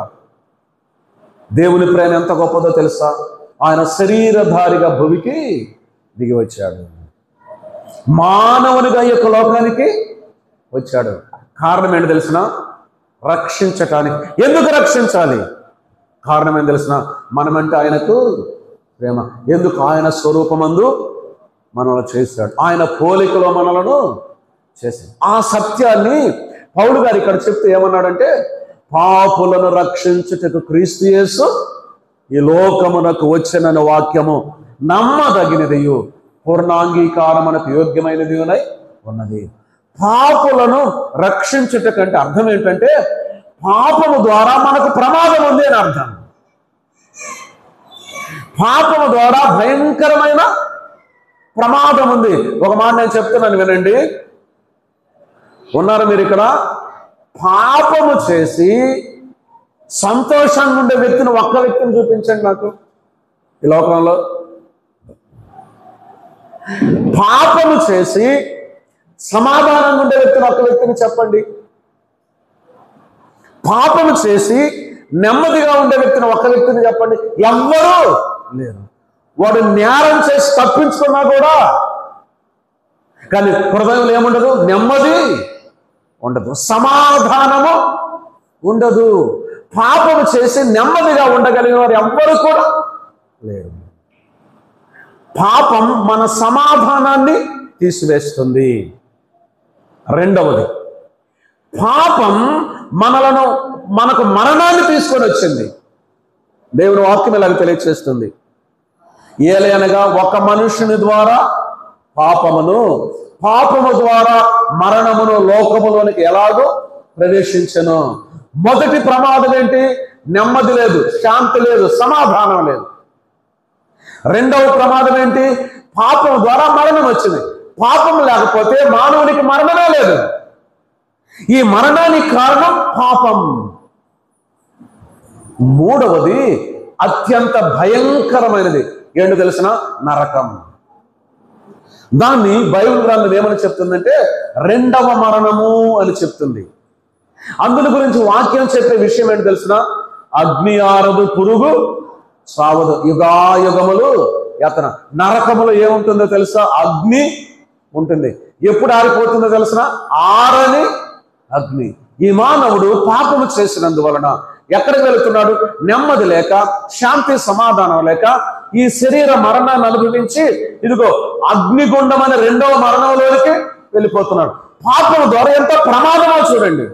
దేవుని ప్రేమ ఎంత గొప్పదో తెలుసా? ఆయన శరీరధారిగా భూమికి దిగి వచ్చాడు, మానవునిగా ఈ యొక్క లోకానికి వచ్చాడు. కారణం ఏంటి తెలిసిన? రక్షించటానికి. ఎందుకు రక్షించాలి? కారణం ఏంటి తెలిసిన? మనమంటే ఆయనకు ప్రేమ. ఎందుకు? ఆయన స్వరూపమందు మనల్ని చేశాడు, ఆయన పోలికలో మనలను చేశాడు. ఆ సత్యాన్ని పౌలు గారు ఇక్కడ చెప్తూ ఏమన్నాడంటే, పాపులను రక్షించుటకు క్రీస్తు యేసు ఈ లోకమునకు వచ్చెనని వాక్యము నమ్మదగినదియు పూర్ణాంగీకారమునకు యోగ్యమైనది ఉన్నది. పాపులను రక్షించుటకంటే అర్థం ఏంటంటే పాపము ద్వారా మనకు ప్రమాదం ఉంది అని అర్థం. పాపము ద్వారా భయంకరమైన ప్రమాదం ఉంది. ఒక మాట నేను చెప్తున్నాను వినండి. ఉన్నారు మీరు ఇక్కడ? పాపము చేసి సంతోషంగా ఉండే వ్యక్తిని ఒక్క వ్యక్తిని చూపించండి నాకు ఈ లోకంలో. పాపము చేసి సమాధానంగా ఉండే వ్యక్తిని ఒక్క వ్యక్తిని చెప్పండి. పాపము చేసి నెమ్మదిగా ఉండే వ్యక్తిని ఒక్క వ్యక్తిని చెప్పండి. ఎవ్వరూ లేరు. వాడు నేరం చేసి తప్పించుకున్నా కూడా కానీ హృదయంలో ఏముండదు? నెమ్మది ఉండదు, సమాధానము ఉండదు. పాపము చేసి నెమ్మదిగా ఉండగలిగిన వారు ఎవ్వరు కూడా లేరు. పాపం మన సమాధానాన్ని తీసివేస్తుంది. రెండవది, పాపం మనకు మరణాన్ని తీసుకొని వచ్చింది. దేవుని వాక్యం ఇలాగ తెలియచేస్తుంది. ఏలయనగా ఒక మనుషుని ద్వారా పాపము ద్వారా మరణమును లోకములోనికి ఎలాగో ప్రవేశించెను. మొదటి ప్రమాదం ఏంటి? నెమ్మది లేదు, శాంతి లేదు, సమాధానం లేదు. రెండవ ప్రమాదం ఏంటి? పాపం ద్వారా మరణం వచ్చింది. పాపం లేకపోతే మానవునికి మరణమే లేదు. ఈ మరణానికి కారణం పాపం. మూడవది అత్యంత భయంకరమైనది ఏంటో తెలిసిన? నరకం. దాన్ని బైబిల్ గ్రంథం ఏమని చెప్తుందంటే రెండవ మరణము అని చెప్తుంది. అందుని గురించి వాక్యం చెప్పే విషయం ఏంటో తెలిసిన? అగ్ని ఆరదు, పురుగు సావదు, యుగాయుగములు యాతన. నరకములో ఏముంటుందో తెలుసా? అగ్ని ఉంటుంది. ఎప్పుడు ఆరిపోతుందో తెలిసిన? ఆరని అగ్ని. ఈ మానవుడు పాపము చేసినందువలన ఎక్కడికి వెళుతున్నాడు? నెమ్మది లేక, శాంతి సమాధానం లేక ఈ శరీర మరణాన్ని అనుభవించి ఇదిగో అగ్నిగుండం అనే రెండవ మరణంలోనికి వెళ్ళిపోతున్నాడు. పాపం ద్వారా ఎంత ప్రమాదమో చూడండి.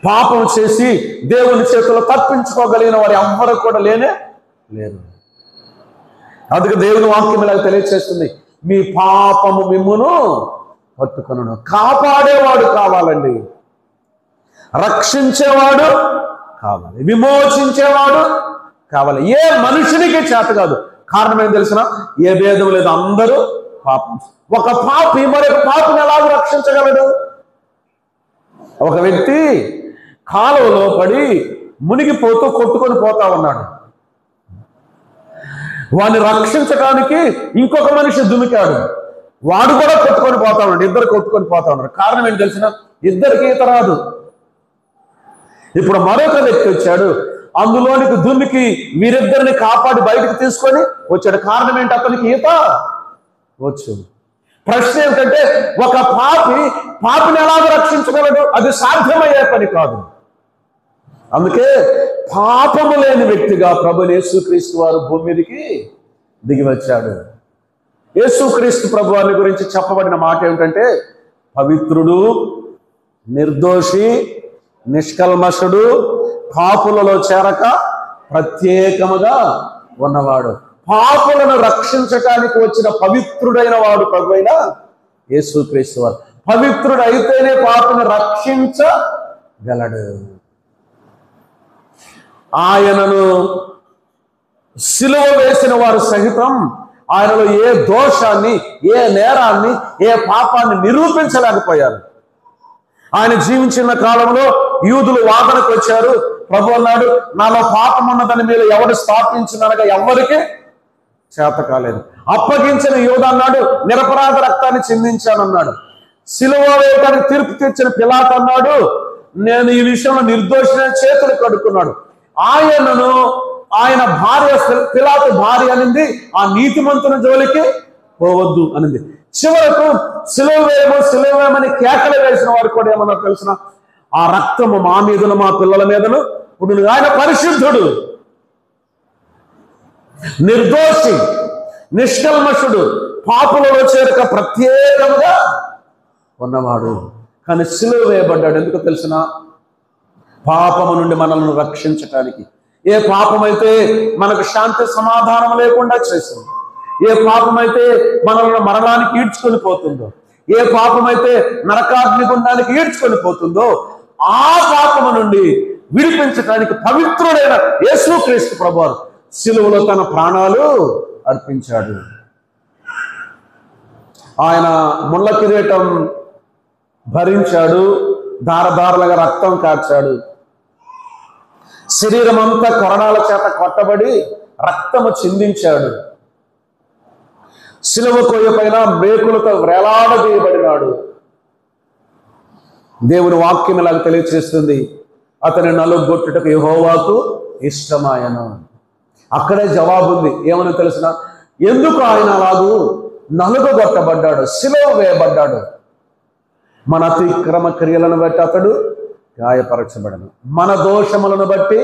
పాపం చేసి దేవుని చేతిలో తప్పించుకోగలిగిన వారు ఎవ్వరు కూడా లేరు. అందుకే దేవుని వాక్యం ఇలా తెలియచేస్తుంది, మీ పాపము మిమ్మును పట్టుకొనును. కాపాడేవాడు కావాలండి, రక్షించేవాడు కావాలి, విమోచించేవాడు కావాలి. ఏ మనుషునికి చేత కాదు. కారణం ఏం తెలిసిన? ఏ భేదం లేదు, అందరూ పాపం. ఒక పాపి మరొక పాపిని ఎలాగో రక్షించగలడు? ఒక వ్యక్తి కాలువలో పడి మునిగిపోతూ కొట్టుకొని పోతా ఉన్నాడు. వాడిని రక్షించడానికి ఇంకొక మనిషి దుమికాడు. వాడు కూడా కొట్టుకొని పోతా ఉన్నాడు. ఇద్దరు కొట్టుకొని పోతా ఉన్నారు. కారణం ఏంటి తెలిసిన? ఇద్దరికి ఈత రాదు. ఇప్పుడు మరొక వ్యక్తి వచ్చాడు, అందులోనికి దుమికి వీరిద్దరిని కాపాడి బయటకు తీసుకొని వచ్చాడు. కారణం ఏంటి? అతనికి ఈత వచ్చు. ప్రశ్న ఏమిటంటే ఒక పాపిని ఎలాగ రక్షించగలడు? అది సాధ్యమయ్యే పని కాదు. అందుకే పాపము లేని వ్యక్తిగా ప్రభు యేసుక్రీస్తు వారు భూమి మీదకి దిగి వచ్చాడు. యేసుక్రీస్తు ప్రభు వారి గురించి చెప్పబడిన మాట ఏమిటంటే పవిత్రుడు, నిర్దోషి, నిష్కల్మషుడు, పాపులలో చేరక ప్రత్యేకముగా ఉన్నవాడు. పాపులను రక్షించటానికి వచ్చిన పవిత్రుడైన వాడు ప్రభు అయిన యేసుక్రీస్తు వారు. పవిత్రుడు అయితేనే పాపును రక్షించగలడు. ఆయనను సిలువ వేసిన వారు సహితం ఆయనలో ఏ దోషాన్ని, ఏ నేరాన్ని, ఏ పాపాన్ని నిరూపించలేకపోయారు. ఆయన జీవించిన కాలంలో యూదులు వాదనకు వచ్చారు. ప్రభు అన్నాడు, నాలో పాపం ఉన్నదని మీరు ఎవరు స్థాపించిననగా ఎవరికి చేత కాలేదు. అప్పగించిన యూదా అన్నాడు, నిరపరాధ రక్తాన్ని చిందించానన్నాడు. సిలువ వేయడానికి తీర్పు తెచ్చిన పిలాతు అన్నాడు, నేను ఈ విషయంలో నిర్దోషిని చేతులు కడుక్కున్నాడు. ఆయన భార్య పిలాతు భార్య అనింది, ఆ నీతిమంతుని జోలికి పోవద్దు అనింది. చివరకు సిలువేమని కేకలు వేసిన వారు కూడా ఏమన్నా తెలిసిన? ఆ రక్తము మా మీదను మా పిల్లల మీదను ఇప్పుడు ఆయన పరిశుద్ధుడు, నిర్దోషి, నిష్కల్మషుడు, పాపులలో చేరక ప్రత్యేకంగా ఉన్నవాడు. కానీ సిలువ వేయబడ్డాడు. ఎందుకు తెలిసిన? పాపము నుండి మనల్ని రక్షించటానికి. ఏ పాపమైతే మనకు శాంతి సమాధానం లేకుండా చేసింది, ఏ పాపమైతే మనల్ని మరణానికి ఈడ్చుకొని పోతుందో, ఏ పాపమైతే నరకాగ్ని గుండానికి ఈడ్చుకొని పోతుందో, ఆ పాపము నుండి విడిపించడానికి పవిత్రుడైన యేసుక్రీస్తు ప్రభువారు సిలువలో తన ప్రాణాలు అర్పించాడు. ఆయన ముళ్ళ కిరీటం భరించాడు, ధారధారలుగా రక్తం కార్చాడు, శరీరం అంతా కొరడాల చేత కొట్టబడి రక్తము చిందించాడు, సిలువ కొయ్య పైన మేకులతో వేలాడదీయబడినాడు. దేవుని వాక్యం ఇలాగ తెలియచేస్తుంది, అతని నలుగొట్టుటకు యెహోవాకు ఇష్టమాయను. అక్కడే జవాబు ఉంది. ఏమని తెలిసిన? ఎందుకు ఆయన అలాగూ నలుగొట్టబడ్డాడు, సిలువ వేయబడ్డాడు? మన అతిక్రమ క్రియలను బట్టి అతడు గాయపరచబడను, మన దోషములను బట్టి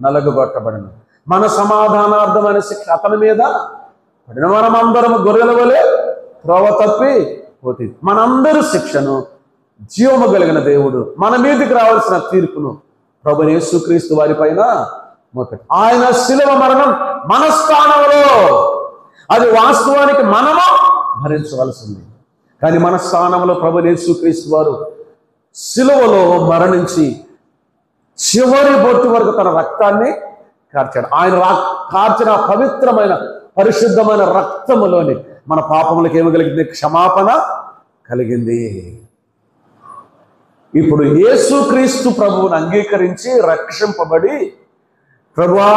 నలుగొట్టబడను, మన సమాధానార్థమైన శిక్ష అతని మీద పడిన. మనమందరము గొర్రెల వలె త్రోవ తప్పి పోతే మనందరి శిక్షను జీవము కలిగిన దేవుడు మన మీదకి రావాల్సిన తీర్పును ప్రభువైన యేసుక్రీస్తు వారి పైన మోపాడు. ఆయన శిలువ మరణం మన స్థానంలో, అది వాస్తవానికి మనము భరించవలసింది. కానీ మన స్థానంలో ప్రభువైన యేసుక్రీస్తు వారు శిలువలో మరణించి చివరి బొట్టు వరకు తన రక్తాన్ని కార్చాడు. ఆయన కార్చిన పవిత్రమైన పరిశుద్ధమైన రక్తములోని మన పాపములకు ఏమి కలిగింది? క్షమాపణ కలిగింది. ఇప్పుడు యేసుక్రీస్తు ప్రభువుని అంగీకరించి రక్షింపబడి, ప్రభువా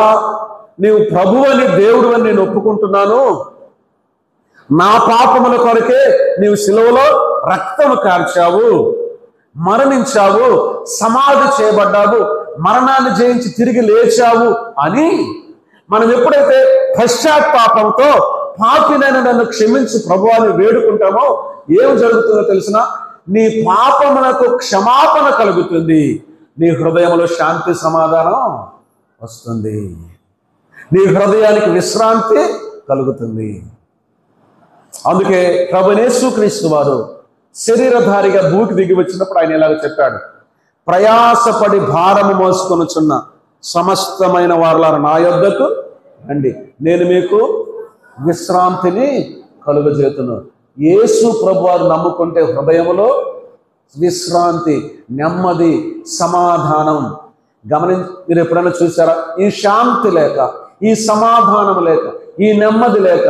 నీవు ప్రభువని దేవుడు అని నేను ఒప్పుకుంటున్నాను, నా పాపముల కొరకే నీవు సిలువలో రక్తము కార్చావు, మరణించావు, సమాధి చేయబడ్డావు, మరణాన్ని జయించి తిరిగి లేచావు అని మనం ఎప్పుడైతే పశ్చాత్తాపంతో పాపినైన నన్ను క్షమించి ప్రభువాన్ని వేడుకుంటామో ఏం జరుగుతుందో తెలిసిన? నీ పాపములకు క్షమాపణ కలుగుతుంది, నీ హృదయంలో శాంతి సమాధానం వస్తుంది, నీ హృదయానికి విశ్రాంతి కలుగుతుంది. అందుకే ప్రభువైన యేసుక్రీస్తు వారు శరీరధారిగా భూకి దిగి వచ్చినప్పుడు ఆయన ఇలాగ చెప్పాడు, ప్రయాసపడి భారము మోసుకొనుచున్న సమస్తమైన వారలారా నా యొద్దకు రండి, నేను మీకు విశ్రాంతిని కలుగజేతును. యేసు ప్రభువారు నమ్ముకుంటే హృదయంలో విశ్రాంతి, నెమ్మది, సమాధానం. మీరు ఎప్పుడైనా చూసారా? ఈ శాంతి లేక, ఈ సమాధానం లేక, ఈ నెమ్మది లేక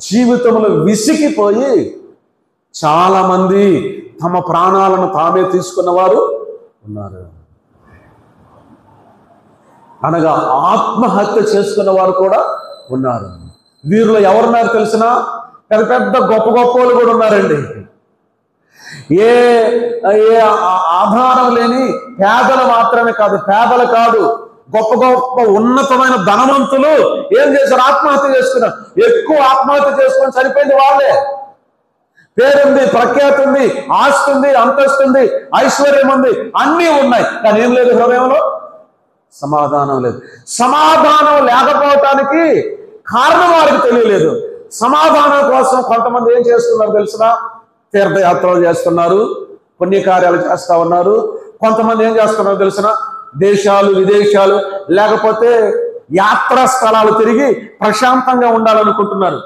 జీవితంలో విసిగిపోయి చాలా మంది తమ ప్రాణాలను తామే తీసుకున్నవారు ఉన్నారు. అనగా ఆత్మహత్య చేసుకున్న వారు కూడా ఉన్నారు. వీరిలో ఎవరున్నారు తెలిసిన? పెద్ద పెద్ద గొప్ప గొప్ప వాళ్ళు కూడా ఉన్నారండి. ఏ ఆధారం లేని పేదలు మాత్రమే కాదు, పేదలు కాదు, గొప్ప గొప్ప ఉన్నతమైన ధనవంతులు ఏం చేశారు? ఆత్మహత్య చేసుకున్నారు. ఎక్కువ ఆత్మహత్య చేసుకొని చనిపోయింది వాళ్ళే. పేరుంది, ప్రఖ్యాతి ఉంది, ఆస్తి ఉంది, అంతస్తు ఉంది, ఐశ్వర్యం ఉంది, అన్నీ ఉన్నాయి, కానీ ఏం లేదు హృదయంలో? సమాధానం లేదు. సమాధానం లేకపోవటానికి కారణం వారికి తెలియలేదు. సమాధానం కోసం కొంతమంది ఏం చేస్తున్నారు తెలిసిన? తీర్థయాత్రలు చేస్తున్నారు, పుణ్యకార్యాలు చేస్తా ఉన్నారు. కొంతమంది ఏం చేస్తున్నారు తెలిసిన? దేశాలు విదేశాలు లేకపోతే యాత్రా స్థలాలు తిరిగి ప్రశాంతంగా ఉండాలనుకుంటున్నారు.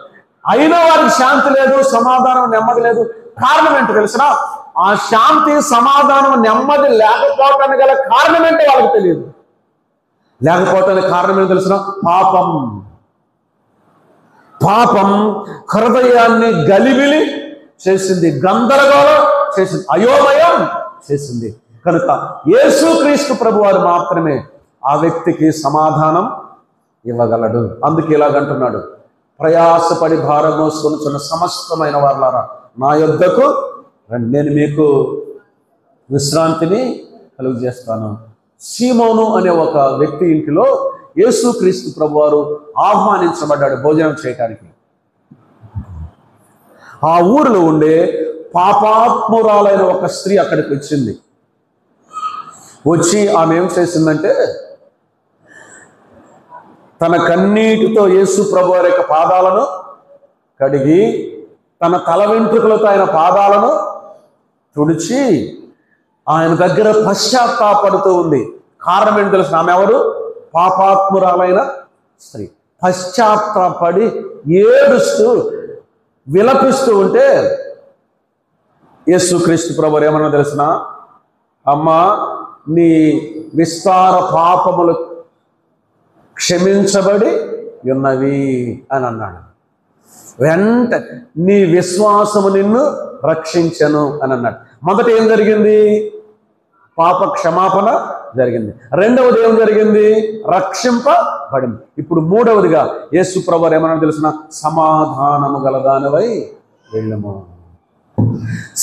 అయినా వారికి శాంతి లేదు, సమాధానం, నెమ్మది లేదు. కారణం ఏంటో తెలిసిన? ఆ శాంతి, సమాధానం, నెమ్మది లేకపోవటానికి గల కారణం ఏంటో వాళ్ళకి తెలియదు. లేకపోవటానికి కారణం ఏంటో తెలిసిన? పాపం. పాపం హృదయాన్ని గలిబిలి చేసింది, గందరగోళం చేసింది, అయోమయం చేసింది. కనుక యేసుక్రీస్తు ప్రభువారు మాత్రమే ఆ వ్యక్తికి సమాధానం ఇవ్వగలడు. అందుకే ఇలాగంటున్నాడు, ప్రయాసపడి భారం మోసుకొనుచున్న సమస్తమైన వారలారా నా యొద్దకు రండి, నేను మీకు విశ్రాంతిని కలుగజేస్తాను. సీమోను అనే ఒక వ్యక్తి ఇంటిలో యేసుక్రీస్తు ప్రభువారు ఆహ్వానించబడ్డాడు భోజనం చేయడానికి. ఆ ఊరిలో ఉండే పాపాత్మురాలైన ఒక స్త్రీ అక్కడికి వచ్చింది. వచ్చి ఆమె ఏం చేసిందంటే, తన కన్నీటితో యేసు ప్రభువారి యొక్క పాదాలను కడిగి, తన తల వెంట్రుకలతో ఆయన పాదాలను తుడిచి, ఆయన దగ్గర పశ్చాత్తాపడుతూ ఉంది. కారణం ఏంటి తెలుసు? ఆమె ఎవరు? పాపాత్మురాలైన స్త్రీ. పశ్చాత్తాపడి ఏడుస్తూ విలపిస్తూ ఉంటే యేసుక్రీస్తు ప్రభువు ఏమన్నా తెలుసిన? అమ్మా, నీ విస్తార పాపములు క్షమించబడి ఉన్నవి అని అన్నాడు. నీ విశ్వాసము నిన్ను రక్షించను అని అన్నాడు. మొదట ఏం జరిగింది? పాప క్షమాపణ జరిగింది. రెండవది ఏం జరిగింది? రక్షింపబడింది. ఇప్పుడు మూడవదిగా యేసు ప్రభువు ఏమన్నా తెలిసిన? సమాధానము గలదానివై వెళ్ళము.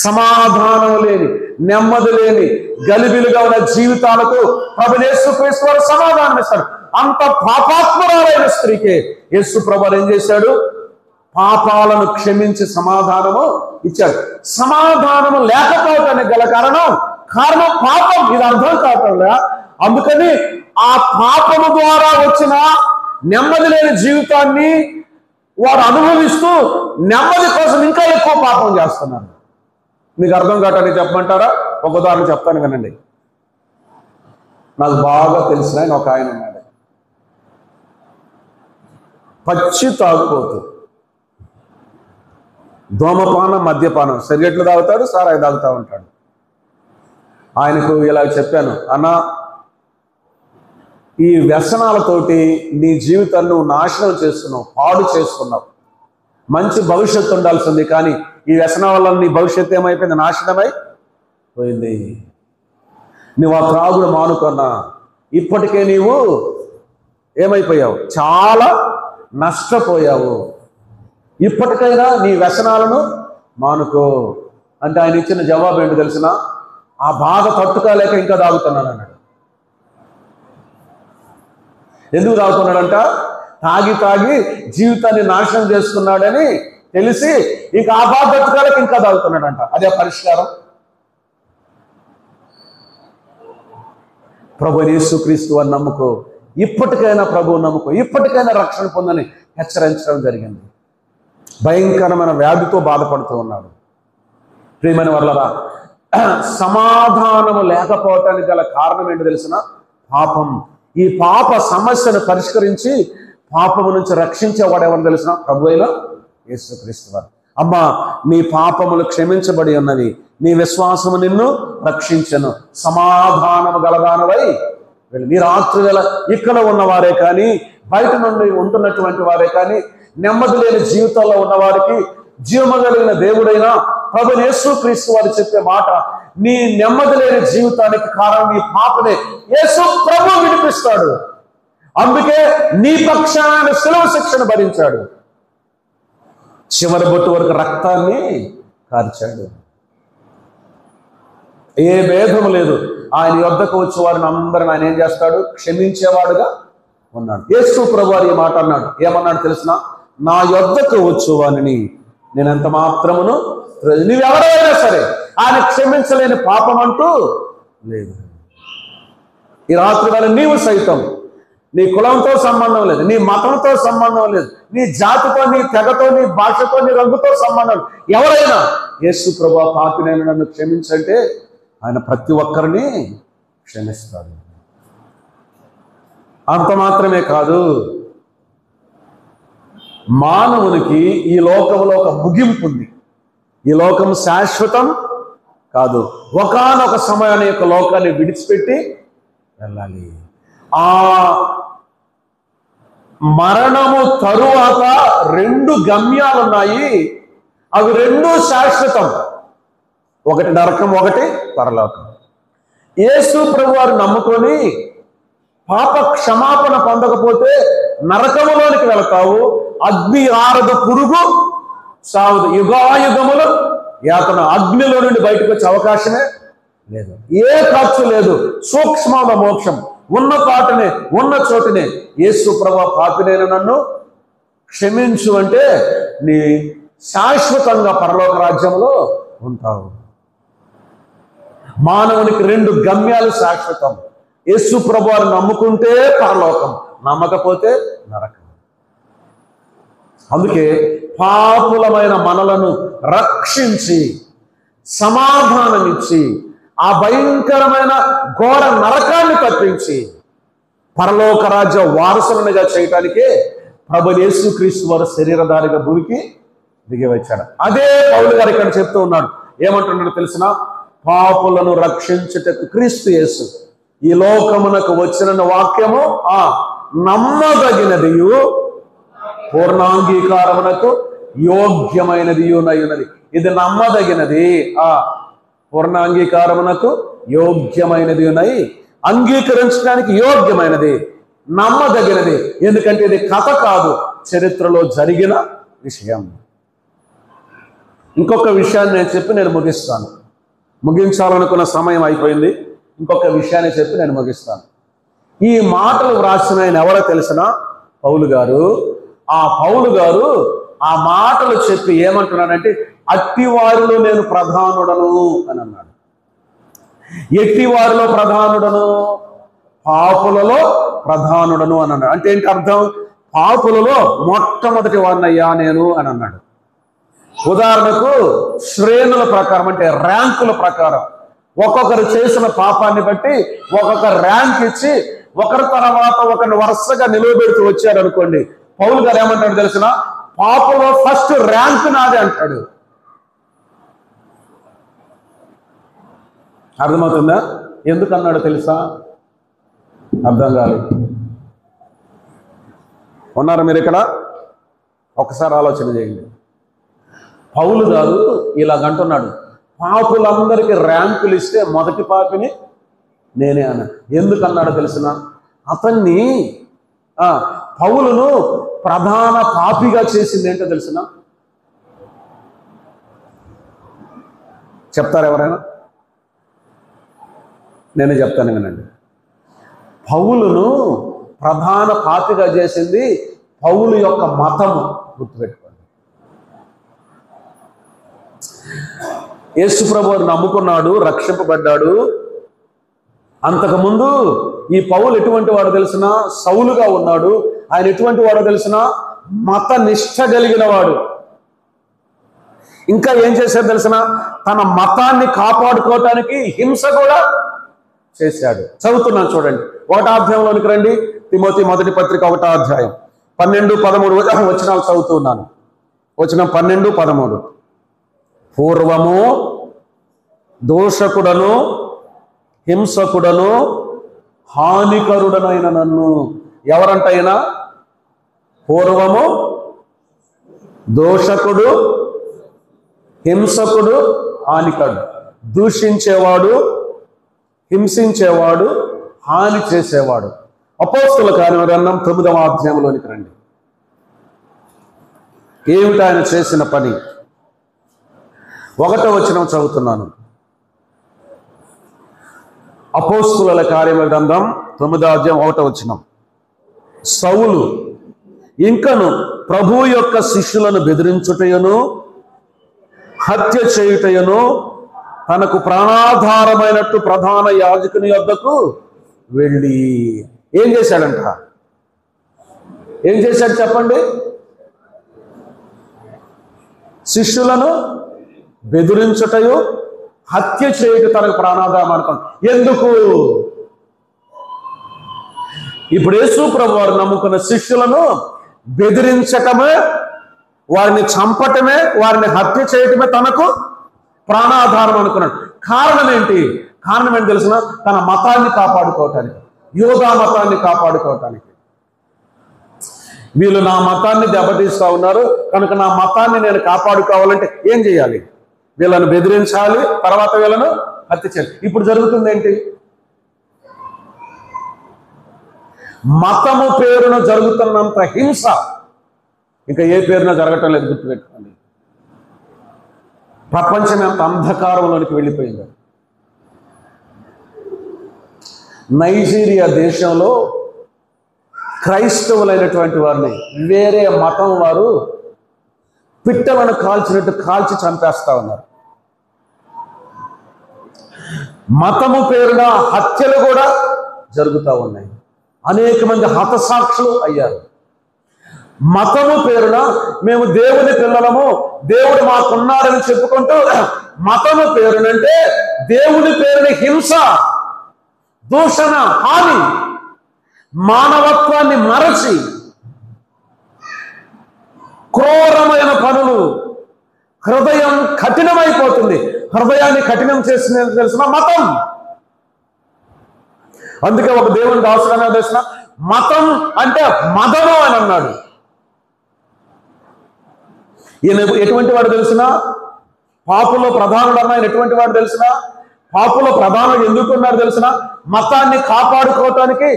సమాధానం లేని, నెమ్మది లేని, గలిబిలుగా ఉన్న జీవితాలకు ప్రభువు యేసుక్రీస్తు వారు సమాధానం ఇస్తాడు. అంత పాపాత్మురాలైన స్త్రీకే యేసు ప్రభువు ఏం చేశాడు? పాపాలను క్షమించి సమాధానము ఇచ్చాడు. సమాధానము లేకపోవటానికి గల కారణం పాపం. ఇది అర్థం కావట్లే. అందుకని ఆ పాపము ద్వారా వచ్చిన నెమ్మది లేని జీవితాన్ని వారు అనుభవిస్తూ నెమ్మది కోసం ఇంకా ఎక్కువ పాపం చేస్తున్నారు. మీకు అర్థం కావటానికి చెప్పమంటారా? ఒక ఉదాహరణ చెప్తాను వినండి. నాకు బాగా తెలిసిన ఆయన ఒక ఆయన ఉన్నాడు. పచ్చి తాగుపోతూ, ధూమపానం, మద్యపానం, సిగరెట్లు తాగుతాడు, సారాయి తాగుతూ ఉంటాడు. ఆయనకు ఇలా చెప్పాను, అన్నా, ఈ వ్యసనాలతోటి నీ జీవితాన్ని నువ్వు నాశనం చేస్తున్నావు, పాడు చేసుకున్నావు. మంచి భవిష్యత్తు ఉండాల్సింది, కానీ ఈ వ్యసనం వల్ల నీ భవిష్యత్తు ఏమైపోయింది? నాశనమై పోయింది. నువ్వు ఆ త్రాగుడు మానుకున్నా, ఇప్పటికే నీవు ఏమైపోయావు? చాలా నష్టపోయావు. ఇప్పటికైనా నీ వ్యసనాలను మానుకో అంటే ఆయన ఇచ్చిన జవాబు ఏంటి తెలిసిన? ఆ బాధ తట్టుకోలేక ఇంకా తాగుతున్నాను అన్నాడు. ఎందుకు తాగుతున్నాడంట? తాగి తాగి జీవితాన్ని నాశనం చేసుకున్నాడని తెలిసి ఇంకా ఆ బాధ తట్టుకోలేక ఇంకా తాగుతున్నాడంట. అదే పరిష్కారం? ప్రభు యేసుక్రీస్తు వారిని నమ్ముకో, ఇప్పటికైనా ప్రభువు నమ్ముకో, ఇప్పటికైనా రక్షణ పొందని హెచ్చరించడం జరిగింది. భయంకరమైన వ్యాధితో బాధపడుతూ ఉన్నాడు. ప్రియమైన వాళ్ళరా, సమాధానము లేకపోవటానికి గల కారణం ఏంటి తెలిసిన? పాపం. ఈ పాప సమస్యను పరిష్కరించి పాపము నుంచి రక్షించేవాడు ఎవరు తెలిసిన? ప్రభువైన యేసుక్రీస్తు వారు. అమ్మా, నీ పాపములు క్షమించబడి ఉన్నవి, నీ విశ్వాసము నిన్ను రక్షించను, సమాధానము గలదానవై వెళ్ళి. నీ రాత్రి వేళ ఇక్కడ ఉన్నవారే కానీ, బయట నుండి ఉంటున్నటువంటి వారే కానీ, నెమ్మది లేని జీవితంలో ఉన్నవారికి జీవము కలిగిన దేవుడైన ప్రభు యేసుక్రీస్తు వారు చెప్పే మాట, నీ నెమ్మది లేని జీవితానికి కారణం నీ పాపనే. యేసు ప్రభు విడిపిస్తాడు. అందుకే నీ పక్షాన శిలువ శిక్షను భరించాడు, చివరి బొట్టు వరకు రక్తాన్ని కార్చాడు. ఏ భేదము లేదు. ఆయన యొద్దకు వచ్చే వారిని అందరిని ఆయన ఏం చేస్తాడు? క్షమించేవాడుగా ఉన్నాడు. యేసు ప్రభు వారు ఈ మాట అన్నాడు. ఏమన్నాడు తెలిసిన? నా యొద్దకు వచ్చు వారిని నేను ఎంత మాత్రమును, నువ్వెవరైనా సరే ఆయన క్షమించలేని పాపం అంటూ లేదు. ఈ రాత్రి వేళ నీవు సైతం, నీ కులంతో సంబంధం లేదు, నీ మతంతో సంబంధం లేదు, నీ జాతితో, నీ తెగతో, నీ భాషతో, నీ రంగుతో సంబంధం, ఎవరైనా యేసు ప్రభువా పాపినైనా నన్ను క్షమించంటే ఆయన ప్రతి ఒక్కరిని క్షమిస్తాడు. అంత మాత్రమే కాదు, మానవునికి ఈ లోకంలో ఒక ముగింపు ఉంది. ఈ లోకం శాశ్వతం కాదు. ఒకానొక సమయాన్ని యొక్క లోకాన్ని విడిచిపెట్టి వెళ్ళాలి. ఆ మరణము తరువాత రెండు గమ్యాలు ఉన్నాయి. అవి రెండు శాశ్వతం. ఒకటి నరకం, ఒకటి పరలోకం. యేసు ప్రభు వారు నమ్ముకొని పాప క్షమాపణ పొందకపోతే నరకములోనికి వెళతావు. అగ్ని ఆరదు, పురుగు సావదు, యుగాయుగములు యాతన. అగ్నిలో నుండి బయటకు వచ్చే అవకాశమే లేదు. ఏ ఖర్చు లేదు. సూక్ష్మమైన మోక్షం. ఉన్న పాటనే, ఉన్న చోటునే యేసు ప్రభువా పాపినైన నన్ను క్షమించు అంటే నీ శాశ్వతంగా పరలోక రాజ్యంలో ఉంటావు. మానవునికి రెండు గమ్యాలు శాశ్వతం. యేసు ప్రభువారు నమ్ముకుంటే పరలోకం, నమ్మకపోతే నరకం. అందుకే పాపులమైన మనలను రక్షించి సమాధానమిచ్చి ఆ భయంకరమైన ఘోర నరకాన్ని తప్పించి పరలోక రాజ్య వారసులనుగా చేయటానికే ప్రభు యేసుక్రీస్తు వారు శరీరధారిగా భూమికి దిగి వచ్చాడు. అదే పౌలు గారు ఇక్కడ చెప్తూ ఉన్నాడు. ఏమంటున్నాడో తెలిసిన, పాపులను రక్షించుటకు క్రీస్తు యేసు ఈ లోకమునకు వచ్చిన వాక్యము నమ్మదగినదియు పూర్ణాంగీకారమునకు యోగ్యమైనది ఉన్నది. ఇది నమ్మదగినది, పూర్ణాంగీకారమునకు యోగ్యమైనది ఉన్నాయి, అంగీకరించడానికి యోగ్యమైనది, నమ్మదగినది. ఎందుకంటే ఇది కథ కాదు, చరిత్రలో జరిగిన విషయం. ఇంకొక విషయాన్ని నేను చెప్పి నేను ముగిస్తాను. ముగించాలనుకున్న సమయం అయిపోయింది. ఇంకొక విషయాన్ని చెప్పి నేను ముగిస్తాను. ఈ మాటలు వ్రాసిన ఆయన ఎవరో తెలిసిన, పౌలు గారు. ఆ పౌలు గారు ఆ మాటలు చెప్పి ఏమంటున్నాడంటే, అట్టివారిలో నేను ప్రధానుడను అని అన్నాడు. ఎట్టివారిలో ప్రధానుడను? పాపులలో ప్రధానుడను అని అన్నాడు. అంటే ఏంటి అర్థం? పాపులలో మొట్టమొదటి వాడినయ్యా నేను అని అన్నాడు. ఉదాహరణకు శ్రేణుల ప్రకారం, అంటే ర్యాంకుల ప్రకారం, ఒక్కొక్కరు చేసిన పాపాన్ని బట్టి ఒక్కొక్క ర్యాంక్ ఇచ్చి ఒకరి తర్వాత ఒకరిని వరుసగా నిలవబెడుతూ వచ్చాడు అనుకోండి. పౌలు గారు ఏమంటాడు తెలిసిన, పాపలో ఫస్ట్ ర్యాంక్ నాది అంటాడు. అర్థమవుతుందా? ఎందుకు అన్నాడు తెలుసా? అర్థం కాలేదు. ఉన్నారా మీరు ఇక్కడ? ఒకసారి ఆలోచన చేయండి. పౌలు గారు ఇలాగంటున్నాడు, పాపులందరికీ ర్యాంకులు ఇస్తే మొదటి పాపిని నేనే అన్నాడు. ఎందుకు అన్నాడు తెలిసిన, అతన్ని పౌలును ప్రధాన పాపిగా చేసింది ఏంటో తెలిసిన? చెప్తారు ఎవరైనా? నేనే చెప్తాను, వినండి. పౌలును ప్రధాన పాపిగా చేసింది పౌలు యొక్క మతము. గుర్తుపెట్టుకోండి. యేసు ప్రభువును నమ్ముకున్నాడు, రక్షింపబడ్డాడు. అంతకుముందు ఈ పౌలు ఎటువంటి వాడు తెలిసిన? సౌలుగా ఉన్నాడు. ఆయన ఎటువంటి వాడో తెలిసిన? మత నిష్ఠ కలిగిన వాడు. ఇంకా ఏం చేశాడు తెలిసిన? తన మతాన్ని కాపాడుకోవటానికి హింస కూడా చేశాడు. చదువుతున్నాను చూడండి. 1వ అధ్యాయంలోనికి రండి. తిమోతి మొదటి పత్రిక 1వ అధ్యాయం 12-13 వచనాలు చదువుతున్నాను. వచనం 12-13. పూర్వము దోషకుడను హింసకుడను హానికరుడనైన నన్ను. ఎవరంటైనా? పూర్వము దోషకుడు, హింసకుడు, హానికరుడు. దూషించేవాడు, హింసించేవాడు, హాని చేసేవాడు. అపోస్తలుల కార్యగ్రంథం 9వ అధ్యాయంలోనికి రండి. ఏమిటి ఆయన చేసిన పని? 1వ వచనం చదువుతున్నాను. అపోస్తలుల కార్యగ్రంథం 9వ అధ్యాయం 1వ వచనం. సౌలు ఇంకను ప్రభు యొక్క శిష్యులను బెదిరించుటయును హత్య చేయుటయును తనకు ప్రాణాధారమైనట్టు ప్రధాన యాజకుని యొద్దకు వెళ్ళి ఏం చేశాడంట? ఏం చేశాడు చెప్పండి? శిష్యులను బెదిరించుటయు హత్య చేయుట తనకు ప్రాణాధారం అనుకోండి. ఎందుకు? ఇప్పుడు యేసు ప్రభు వారు నమ్ముకున్న శిష్యులను బెదిరించటమే, వారిని చంపటమే, వారిని హత్య చేయటమే తనకు ప్రాణాధారం అనుకున్నాడు. కారణం ఏంటి? కారణం ఏంటి తెలిసిన? తన మతాన్ని కాపాడుకోవటానికి, యూదా మతాన్ని కాపాడుకోవటానికి. వీళ్ళు నా మతాన్ని దెబ్బతీస్తూ ఉన్నారు కనుక నా మతాన్ని నేను కాపాడుకోవాలంటే ఏం చేయాలి? వీళ్ళను బెదిరించాలి, తర్వాత వీళ్ళను హత్య చేయాలి. ఇప్పుడు జరుగుతుంది ఏంటి? మతము పేరున జరుగుతున్నంత హింస ఇంకా ఏ పేరున జరగటం లేదు. గుర్తుపెట్టుకోండి. ప్రపంచం ఎంత అంధకారంలోనికి వెళ్ళిపోయింది. నైజీరియా దేశంలో క్రైస్తవులైనటువంటి వారిని వేరే మతం వారు పిట్టలను కాల్చినట్టు కాల్చి చంపేస్తా ఉన్నారు. మతము పేరున హత్యలు కూడా జరుగుతూ ఉన్నాయి. అనేక మంది హతసాక్షులు అయ్యారు. మతము పేరున మేము దేవుని పిల్లలము, దేవుడు మాకున్నాడని చెప్పుకుంటూ మతము పేరునంటే దేవుని పేరుని హింస, దూషణ, హాని, మానవత్వాన్ని మరచి క్రూరమైన పనులు, హృదయం కఠినమైపోతుంది. హృదయాన్ని కఠినం చేసిన తెలిసిన మతం. అందుకే ఒక దేవుని దాసుడు తెలిసిన మతం అంటే మదము అని అన్నాడు. ఈయన ఎటువంటి వాడు తెలిసిన? పాపులో ప్రధానుడు అన్న ఆయన ఎటువంటి వాడు తెలిసిన? పాపులో ప్రధానుడు ఎందుకున్నారు తెలిసిన? మతాన్ని కాపాడుకోవటానికి,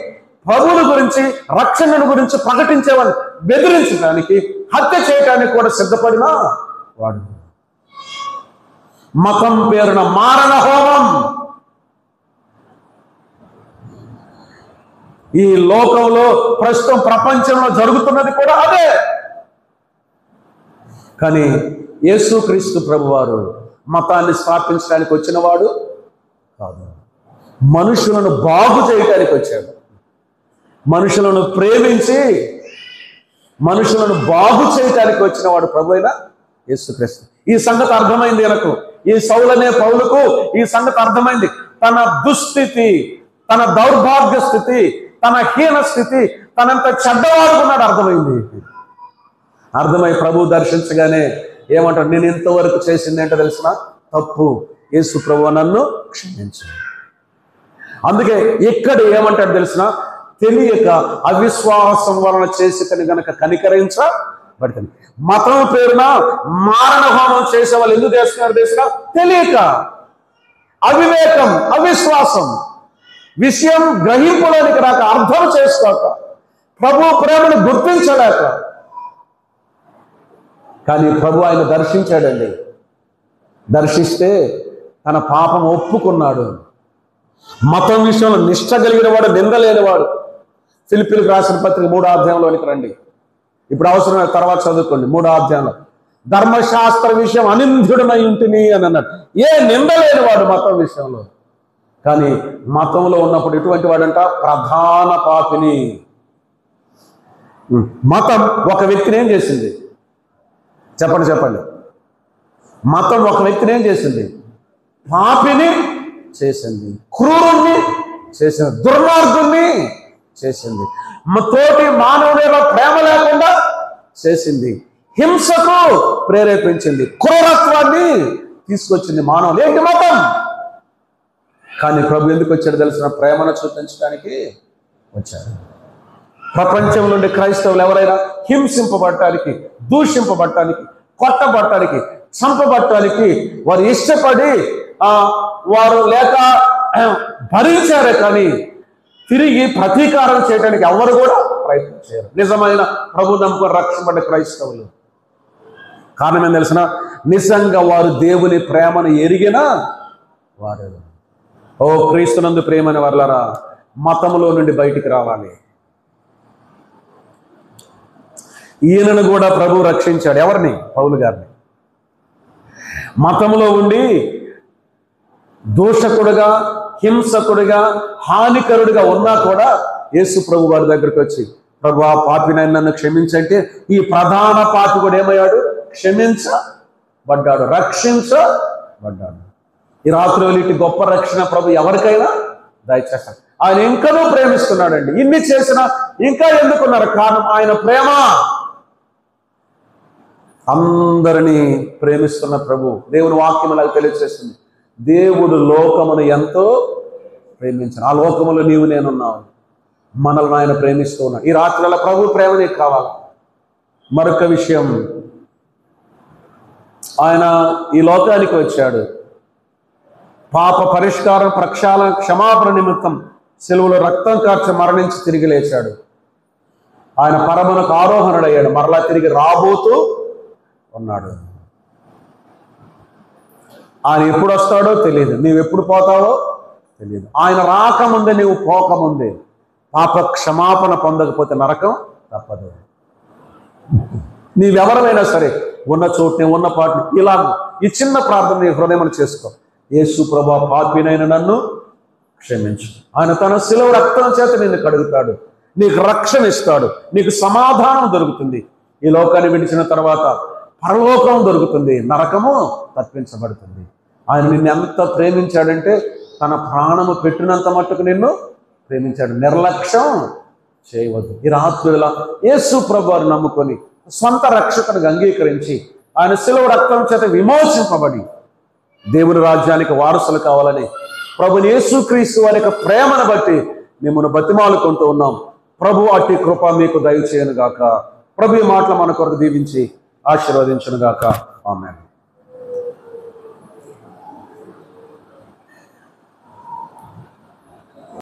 ప్రభువుల గురించి, రక్షణను గురించి ప్రకటించేవాడిని బెదిరించడానికి, హత్య చేయటానికి కూడా సిద్ధపడిన వాడు. మతం పేరున మారణ హోమం. ఈ లోకంలో ప్రస్తుతం ప్రపంచంలో జరుగుతున్నది కూడా అదే. కానీ యేసుక్రీస్తు ప్రభువారు మతాన్ని స్థాపించడానికి వచ్చినవాడు కాదు, మనుషులను బాగు చేయటానికి వచ్చాడు. మనుషులను ప్రేమించి మనుషులను బాగు చేయటానికి వచ్చినవాడు ప్రభు అయిన యేసుక్రీస్తు. ఈ సంగతి అర్థమైంది నాకు. ఈ సౌలనే పౌలుకు ఈ సంగతి అర్థమైంది. తన దుస్థితి, తన దౌర్భాగ్య స్థితి, తన హీన స్థితి, తనంత చెడ్డవాడుకున్నాడు అర్థమైంది. అర్థమై ప్రభు దర్శించగానే ఏమంటాడు? నేను ఇంతవరకు చేసింది ఏంటో తెలిసిన? తప్పు. యేసు ప్రభు నన్ను క్షమించు. అందుకే ఇక్కడ ఏమంటాడు తెలిసిన? తెలియక అవిశ్వాసం వలన చేసి గనక కనికరించబడుతుంది. మతం పేరున మారణ హోమం చేసే వాళ్ళు ఎందుకు చేస్తున్నారు తెలిసిన? తెలియక, అవివేకం, అవిశ్వాసం, విషయం గ్రహింపులోనికి రాక, అర్థం చేసుకోక, ప్రభు ప్రేమను గుర్తించలేక. కానీ ప్రభు ఆయన దర్శించాడండి. దర్శిస్తే తన పాపం ఒప్పుకున్నాడు. మతం విషయంలో నిష్ఠ కలిగిన వాడు, నిందలేనివాడు. ఫిలిప్పీలకు రాసిన పత్రిక 3వ అధ్యాయంలోనికి రండి. ఇప్పుడు అవసరమైన తర్వాత చదువుకోండి. 3వ అధ్యాయంలో ధర్మశాస్త్ర విషయం అనింద్యుడనై ఉంటిని అని అన్నాడు. ఏ నిందలేనివాడు మతం విషయంలో. కానీ మతంలో ఉన్నప్పుడు ఎటువంటి వాడంట? ప్రధాన పాపిని. మతం ఒక వ్యక్తిని ఏం చేసింది? చెప్పండి. మతం ఒక వ్యక్తిని ఏం చేసింది? పాపిని చేసింది, క్రూరుణ్ణి చేసింది, దుర్మార్గుణ్ణి చేసింది, తోటి మానవుడిలో ప్రేమ లేకుండా చేసింది, హింసకు ప్రేరేపించింది, క్రూరత్వాన్ని తీసుకొచ్చింది మానవులు. ఏంటి మతం? కానీ ప్రభు ఎందుకు వచ్చాడు తెలిసిన? ప్రేమను చూపించడానికి వచ్చాడు. ప్రపంచం నుండి క్రైస్తవులు ఎవరైనా హింసింపబడటానికి, దూషింపబడటానికి, కొట్టబడటానికి, చంపబడటానికి వారు ఇష్టపడి వారు లేక భరించారే కానీ తిరిగి ప్రతీకారం చేయడానికి ఎవరు కూడా ప్రయత్నం చేయరు. నిజమైన ప్రభు నమ్ముకొని రక్షింపబడ్డ క్రైస్తవులు. కారణం ఏం తెలిసిన? నిజంగా వారు దేవుని ప్రేమను ఎరిగిన వారు. ఓ క్రీస్తునందు ప్రేమని వర్లరా, మతములో నుండి బయటికి రావాలి. ఈయనను కూడా ప్రభు రక్షించాడు. ఎవరిని? పౌలు గారిని. మతంలో ఉండి దూషకుడుగా, హింసకుడిగా, హానికరుడిగా ఉన్నా కూడా యేసు ప్రభు వారి దగ్గరికి వచ్చి, ప్రభు ఆ పాపినైనా నన్ను క్షమించంటే ఈ ప్రధాన పాపి కూడా ఏమయ్యాడు? క్షమించబడ్డాడు, రక్షించబడ్డాడు. ఈ రాత్రి ఇటు గొప్ప రక్షణ ప్రభు ఎవరికైనా దయచేస్తాడు. ఆయన ఇంకనూ ప్రేమిస్తున్నాడండి. ఇన్ని చేసినా ఇంకా ఎందుకున్నారు? కారణం ఆయన ప్రేమ. అందరినీ ప్రేమిస్తున్న ప్రభు. దేవుని వాక్యం నాకు తెలియజేస్తుంది. దేవుడు లోకమును ఎంతో ప్రేమించాను. ఆ లోకములో నీవు నేనున్నావు. మనల్ని ఆయన ప్రేమిస్తూ ఉన్నాడు. ఈ రాత్రిలో ప్రభు ప్రేమ నీకు కావాలి. మరొక విషయం, ఆయన ఈ లోకానికి వచ్చాడు. పాప పరిష్కారం, ప్రక్షాళన, క్షమాపణ నిమిత్తం సిలువలో రక్తం కార్చి మరణించి తిరిగి లేచాడు. ఆయన పరమునకు ఆరోహణుడయ్యాడు. మరలా తిరిగి రాబోతూ ఉన్నాడు. ఆయన ఎప్పుడు వస్తాడో తెలియదు, నీవు ఎప్పుడు పోతావో తెలియదు. ఆయన రాకముందే నీవు పోకముందే పాప క్షమాపణ పొందకపోతే నరకం తప్పదు. నీవెవరైనా సరే ఉన్న చోటుని, ఉన్న పాటుని ఇలా ఈ చిన్న ప్రార్థన నీ హృదయం చేసుకో. యేసు ప్రభువా, పాపినైన నన్ను క్షమించు. ఆయన తన శిలువ రక్తం చేత నిన్ను కడుగుతాడు, నీకు రక్షణ ఇస్తాడు, నీకు సమాధానం దొరుకుతుంది. ఈ లోకాన్ని విడిచిన తర్వాత పరలోకం దొరుకుతుంది, నరకము తప్పించబడుతుంది. ఆయన నిన్ను ఎంత ప్రేమించాడంటే తన ప్రాణము పెట్టినంత మట్టుకు నిన్ను ప్రేమించాడు. నిర్లక్ష్యం చేయవద్దు. ఈ రాత్రిలా యేసు ప్రభువుని నమ్ముకొని స్వంత రక్షకునిగా అంగీకరించి ఆయన శిలువ రక్తం చేత విమోచింపబడి దేవుని రాజ్యానికి వారసులు కావాలని ప్రభుని యేసుక్రీస్తు వారి యొక్క ప్రేమను బట్టి మిమ్మల్ని బతిమాలుకుంటూ ఉన్నాం. ప్రభు అట్టి కృప మీకు దయచేయను గాక. ప్రభు ఈ మాటలు మన కొరకు దీవించి ఆశీర్వదించును గాక. ఆమేన్.